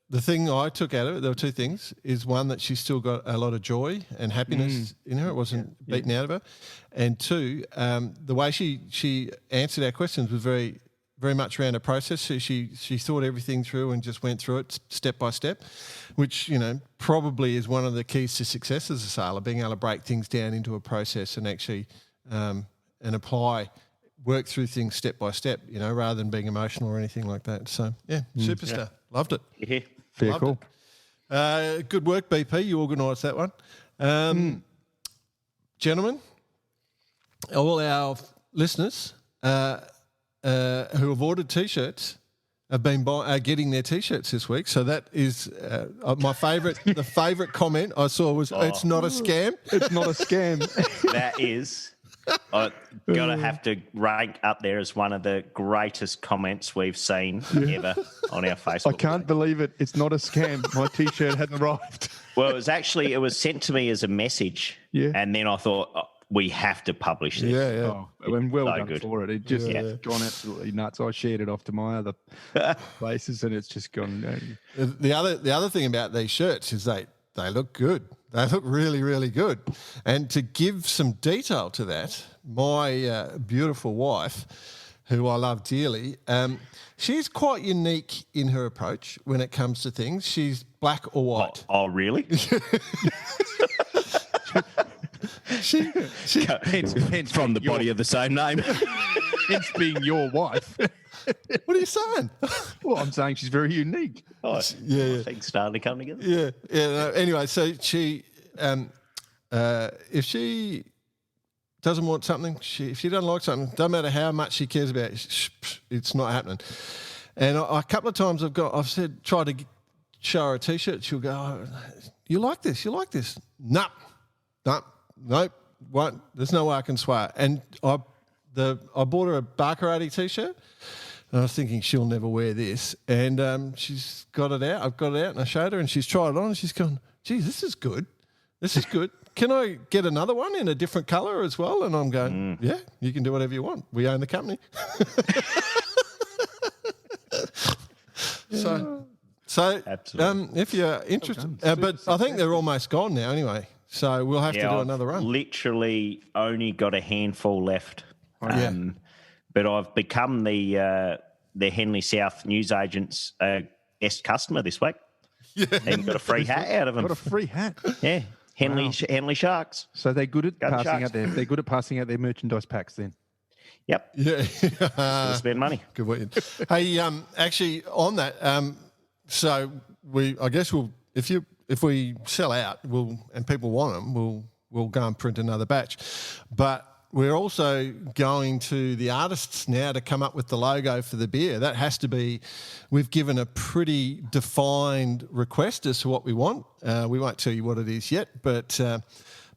the thing I took out of it, there were 2 things, is one, that she's still got a lot of joy and happiness in her. It wasn't beaten out of her. And 2, the way she answered our questions was very, very much around a process. So she thought everything through and just went through it step by step, which, probably is one of the keys to success as a sailor, being able to break things down into a process and actually and work through things step by step, rather than being emotional or anything like that. So, superstar. Yeah. Loved it. Yeah. Very cool. Good work, BP. You organised that one. Gentlemen, all our listeners who have ordered T-shirts have been getting their T-shirts this week. So that is my favourite. The favourite comment I saw was, "It's not a scam." It's not a scam. That is. I've got to have to rank up there as one of the greatest comments we've seen ever on our Facebook. I can't believe it. It's not a scam. My T-shirt hadn't arrived. Well, it was sent to me as a message. Yeah. And then I thought, we have to publish this. Yeah. Oh, and well so done good. for it. It just gone absolutely nuts. I shared it off to my other places and it's just gone. The other thing about these shirts is they look good. They look really, really good. And to give some detail to that, my beautiful wife, who I love dearly, she's quite unique in her approach when it comes to things. She's black or white. Oh really? Hence from the body of the same name. Hence being your wife. What are you saying? Well, I'm saying she's very unique. Oh, yeah. Things starting to come together. Yeah. No, anyway, so she, if she doesn't want something, if she doesn't like something, doesn't matter how much she cares about it, it's not happening. And a couple of times I've tried to show her a T-shirt, she'll go, oh, you like this? You like this? Nope. Won't. There's no way I can swear. And I bought her a Barkarati T-shirt. And I was thinking she'll never wear this. And she's got it out. I've got it out and I showed her and she's tried it on and she's gone, geez, this is good. This is good. Can I get another one in a different colour as well? And I'm going, yeah, you can do whatever you want. We own the company. So if you're interested, but I think they're almost gone now anyway. So we'll have to do another run. Literally only got a handful left. But I've become the Henley South newsagent's guest customer this week. Yeah. And got a free hat out of them. Got a free hat. Yeah. Henley Sharks. So they're good at passing out their. They're good at passing out their merchandise packs. Then. Yep. Yeah. Spend money. Good way. Hey, actually, on that, so I guess if we sell out, and people want them, we'll go and print another batch, but. We're also going to the artists now to come up with the logo for the beer. That has to be, we've given a pretty defined request as to what we want. We won't tell you what it is yet, but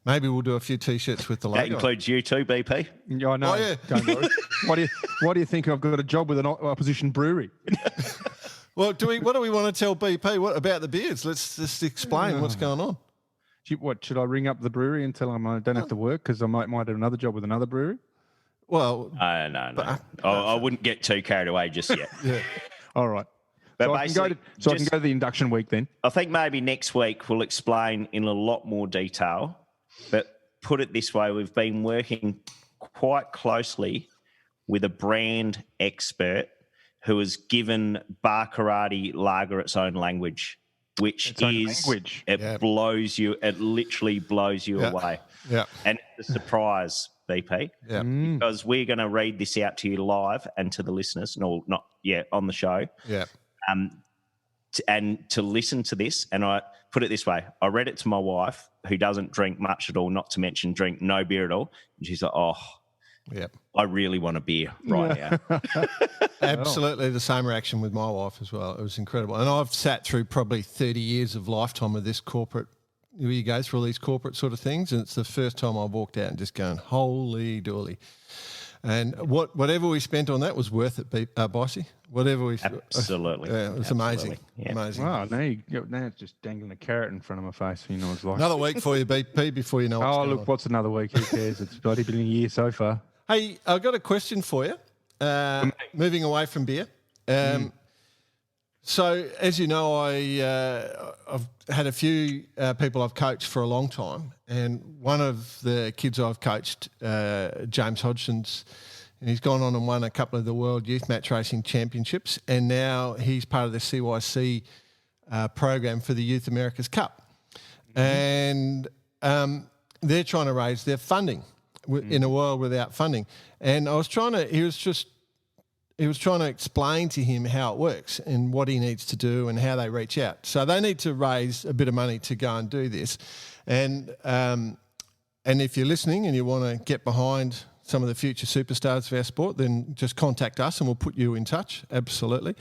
maybe we'll do a few T-shirts with the logo. That includes you too, BP. Yeah, I know. Oh, yeah. Don't worry. Why do you think I've got a job with an opposition brewery? Well, what do we want to tell BP? What about the beers? Let's just explain what's going on. What, should I ring up the brewery and tell them I don't have to work because I might have another job with another brewery? Well, no. I wouldn't get too carried away just yet. Yeah. All right. But so I can go to the induction week then? I think maybe next week we'll explain in a lot more detail. But put it this way, we've been working quite closely with a brand expert who has given Barkarati Lager its own language. Which is language. Blows you. It literally blows you away. Yeah, and it's a surprise, BP. Yeah, because we're going to read this out to you live and to the listeners. No, not yet on the show. Yeah, and to listen to this, and I put it this way: I read it to my wife, who doesn't drink much at all, not to mention drink no beer at all, and she's like, "Oh, yeah, I really want a beer right now." Absolutely the same reaction with my wife as well. It was incredible. And I've sat through probably 30 years of lifetime of this corporate, where you go through all these corporate sort of things, and it's the first time I've walked out and just going, holy dooly. And whatever we spent on that was worth it, Bossy. Whatever we absolutely, it was amazing, amazing. Wow, now it's just dangling a carrot in front of my face. You know, it's like another week for you, BP, before you know. What's another week? Who cares? It's bloody been a year so far. Hey, I've got a question for you. Moving away from beer. So, as you know, I've had a few people I've coached for a long time, and one of the kids I've coached, James Hodgson's, and he's gone on and won a couple of the World Youth Match Racing Championships, and now he's part of the CYC program for the Youth America's Cup. And they're trying to raise their funding in a world without funding. And he was trying to explain to him how it works and what he needs to do and how they reach out. So they need to raise a bit of money to go and do this. And if you're listening and you want to get behind some of the future superstars of our sport, then just contact us and we'll put you in touch. Absolutely.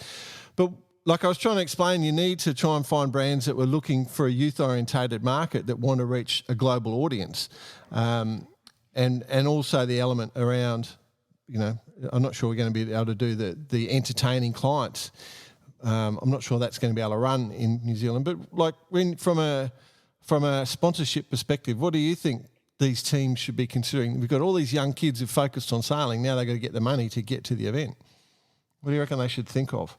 But like I was trying to explain, you need to try and find brands that were looking for a youth-orientated market that want to reach a global audience. And also the element around, you know, I'm not sure we're going to be able to do the entertaining clients. I'm not sure that's going to be able to run in New Zealand. But like from a sponsorship perspective, what do you think these teams should be considering? We've got all these young kids who've focused on sailing. Now they've got to get the money to get to the event. What do you reckon they should think of?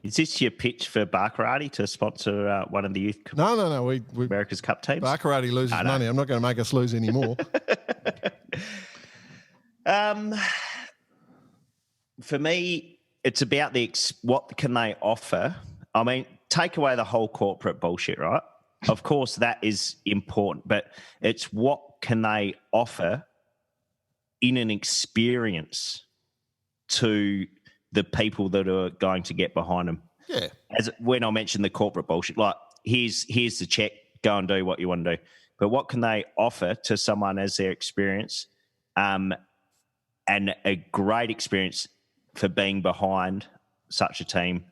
Is this your pitch for Barkarati to sponsor one of the youth? No. We America's Cup teams. Barkarati loses money. I'm not going to make us lose any more. For me, it's about what can they offer. I mean, take away the whole corporate bullshit, right? Of course, that is important, but it's what can they offer in an experience to the people that are going to get behind them. Yeah. As when I mentioned the corporate bullshit, like here's the check, go and do what you want to do. But what can they offer to someone as their experience, and a great experience for being behind such a team,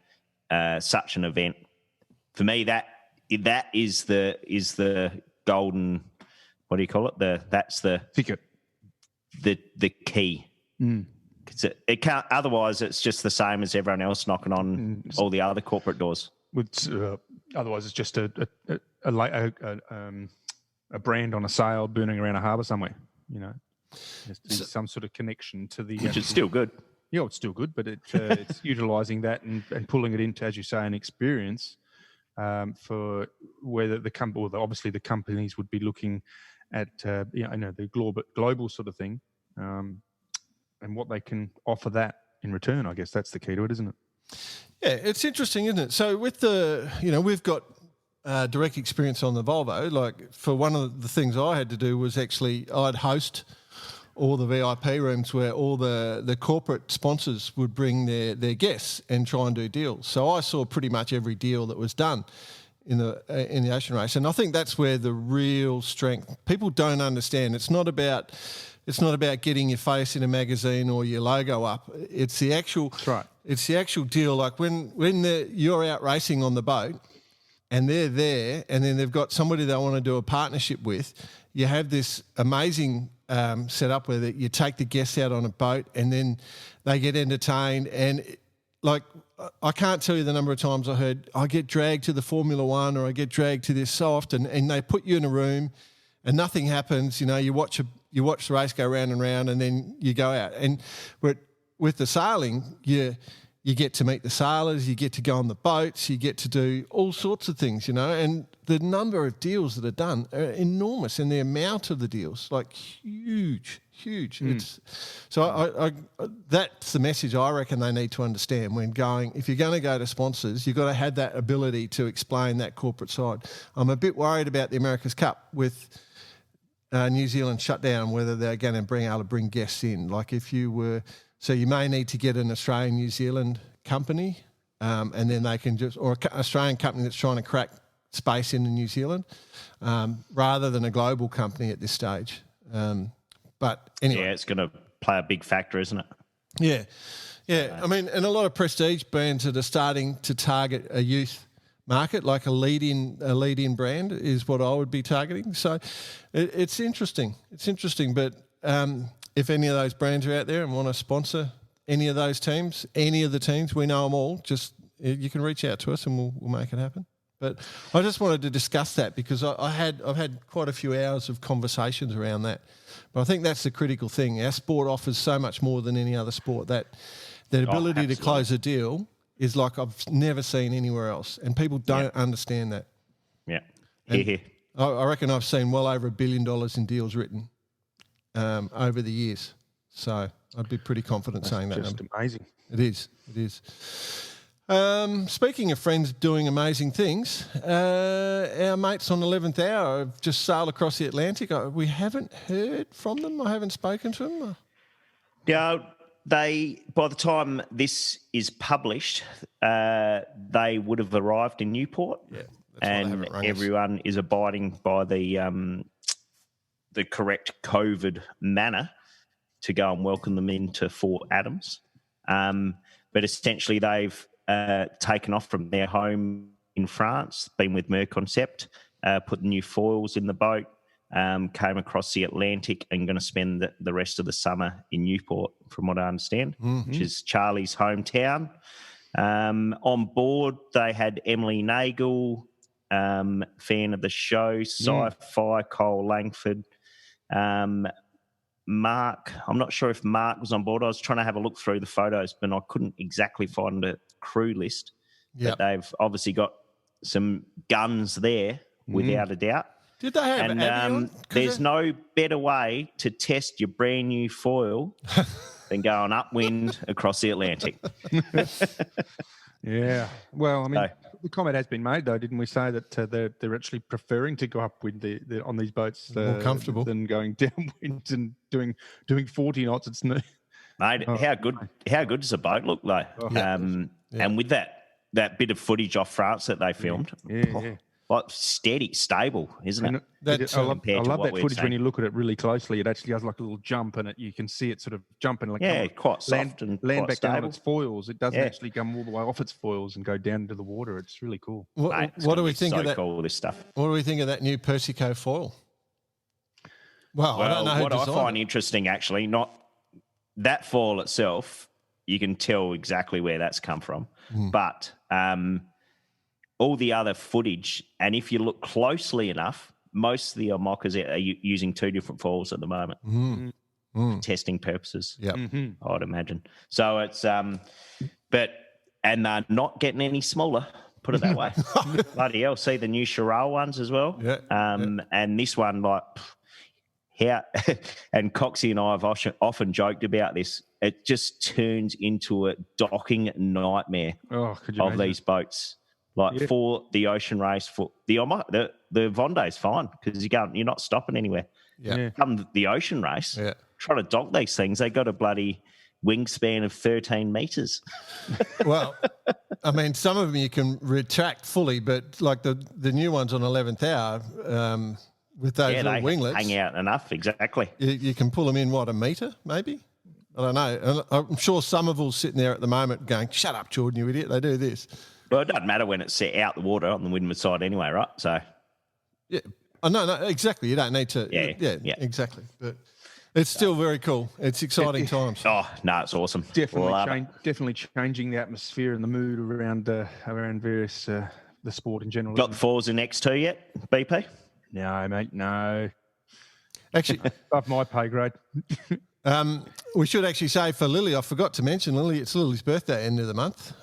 such an event. For me, that is the golden. What do you call it? That's the ticket. The key. Cause it can't. Otherwise, it's just the same as everyone else knocking on all the other corporate doors. Otherwise, it's just a brand on a sail burning around a harbour somewhere. You know, there's some sort of connection to the. Which is still good. Yeah, it's still good, but it's utilising that and pulling it into, as you say, an experience for whether the company, or obviously the companies would be looking at the global sort of thing, and what they can offer that in return. I guess that's the key to it, isn't it? Yeah, it's interesting, isn't it? So with we've got direct experience on the Volvo. Like, for one of the things I had to do was I'd host all the VIP rooms where all the corporate sponsors would bring their guests and try and do deals. So I saw pretty much every deal that was done in the ocean race, and I think that's where the real strength. People don't understand. It's not about getting your face in a magazine or your logo up. It's the actual. That's right. It's the actual deal. Like when you're out racing on the boat, and they're there, and then they've got somebody they want to do a partnership with. You have this amazing setup where you take the guests out on a boat, and then they get entertained. And like, I can't tell you the number of times I heard, I get dragged to the Formula One, or I get dragged to this so often, and they put you in a room, and nothing happens. You know, you watch the race go round and round, and then you go out. And with the sailing, you get to meet the sailors, you get to go on the boats, you get to do all sorts of things, you know, and the number of deals that are done are enormous, and the amount of the deals, like, huge. So that's the message I reckon they need to understand if you're going to go to sponsors, you've got to have that ability to explain that corporate side. I'm a bit worried about the America's Cup with New Zealand shut down, whether they're going to be able to bring guests in. Like, so you may need to get an Australian New Zealand company, and then they can or an Australian company that's trying to crack space into New Zealand, rather than a global company at this stage. But anyway. Yeah, it's going to play a big factor, isn't it? Yeah. I mean, and a lot of prestige brands that are starting to target a youth market, like a lead-in brand is what I would be targeting. So it's interesting. But if any of those brands are out there and want to sponsor any of those teams, any of the teams, we know them all, just you can reach out to us and we'll make it happen. But I just wanted to discuss that because I've had quite a few hours of conversations around that. But I think that's the critical thing. Our sport offers so much more than any other sport. That ability to close a deal is like I've never seen anywhere else, and people don't understand that. Yeah, here. I reckon I've seen well over $1 billion in deals written over the years. So I'd be pretty confident saying that. Just amazing. It is. Speaking of friends doing amazing things, our mates on 11th Hour have just sailed across the Atlantic. We haven't heard from them. I haven't spoken to them. Yeah, by the time this is published, they would have arrived in Newport. Yeah, and everyone is abiding by the correct COVID manner to go and welcome them into Fort Adams. But essentially, they've taken off from their home in France, been with Merconcept, put new foils in the boat, came across the Atlantic and going to spend the rest of the summer in Newport, from what I understand, which is Charlie's hometown. On board, they had Emily Nagel, fan of the show, Sci-Fi, Cole Langford, Mark. I'm not sure if Mark was on board. I was trying to have a look through the photos, but I couldn't exactly find a crew list. Yep. But they've obviously got some guns there, without a doubt. Did they have and Abby on? There's no better way to test your brand new foil than going upwind across the Atlantic. Yeah. Well, I mean, the comment has been made, though, didn't we say that they're actually preferring to go upwind on these boats more comfortable than going downwind and doing 40 knots? It's no. Mate, how good does a boat look, though? And with that bit of footage off France that they filmed, like steady, stable, isn't it? I love compared to that what we've footage when seen. you look at it really closely. It actually has like a little jump, and you can see it sort of jumping. Like Quite soft and land quite back stable. down on its foils. It doesn't actually come all the way off its foils and go down into the water. It's really cool. Mate, What do we think of that? Cool, this stuff. What do we think of that new Persico foil? Well, I don't know who what I designed find it. interesting, actually, not that foil itself, you can tell exactly where that's come from, but all the other footage, and if you look closely enough, most of the mockers are using 2 different foils at the moment for testing purposes. Yeah, I would imagine. So it's, and they're not getting any smaller. Put it that way. Bloody hell! See the new Chiral ones as well. Yeah. And this one, like, how? And Coxie and I have often joked about this. It just turns into a docking nightmare Could you of imagine? these boats. Like for the ocean race, for the Vendée's fine because you're not stopping anywhere. Yeah. Come the ocean race, try to dock these things. They got a bloody wingspan of 13 meters. Well, I mean, some of them you can retract fully, but like the new ones on 11th hour with those little they winglets, hang out enough. Exactly. you can pull them in, a metre maybe? I don't know. I'm sure Somerville's sitting there at the moment going, "Shut up, Jordan, you idiot. They do this." Well, it doesn't matter when it's set out the water on the windward side anyway, right? So, yeah. Oh, no, exactly. You don't need to. Yeah. Exactly. But it's still very cool. It's exciting times. oh, no, it's awesome. Definitely changing the atmosphere and the mood around various the sport in general. Got the fours in X2 yet, BP? No, mate, no. Actually, Above my pay grade. we should actually say for Lily, I forgot to mention Lily. It's Lily's birthday end of the month.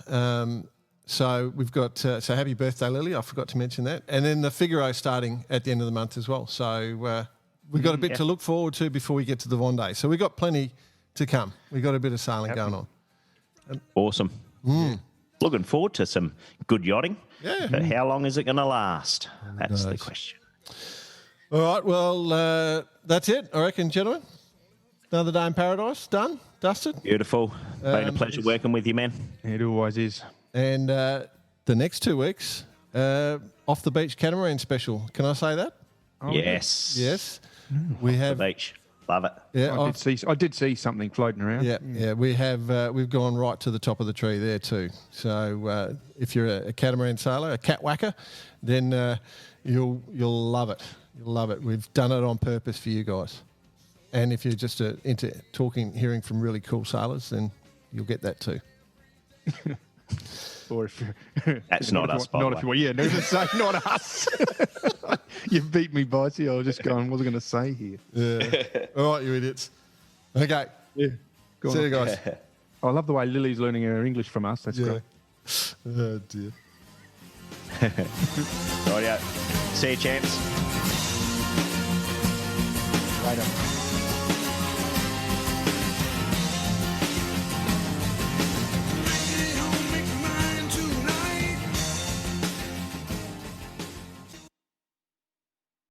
So we've got so happy birthday, Lily. I forgot to mention that. And then the Figaro starting at the end of the month as well. So we've got a bit to look forward to before we get to the Vendée. So we've got plenty to come. We've got a bit of sailing going on. Awesome. Looking forward to some good yachting. Yeah. But how long is it going to last? That's the question. All right. Well, that's it, I reckon, gentlemen. Another day in paradise. Done. Dusted. Beautiful. Been a pleasure working with you, man. It always is. And the next 2 weeks, off the beach catamaran special. Can I say that? Oh, yes. Yes. We The have. beach. Love it. Yeah. I did see something floating around. Yeah. We have. We've gone right to the top of the tree there too. So if you're a catamaran sailor, a cat whacker, then you'll love it. You'll love it. We've done it on purpose for you guys. And if you're just into hearing from really cool sailors, then you'll get that too. Or if That's not us, by the way. if you want, no, just say not us. You beat me, Bitey. I was just going, what was I going to say here? Yeah. All right, you idiots. Okay. Yeah. Go See on. you guys. I love the way Lily's learning her English from us. That's great. Oh dear. Rightio. See you, champs. Later.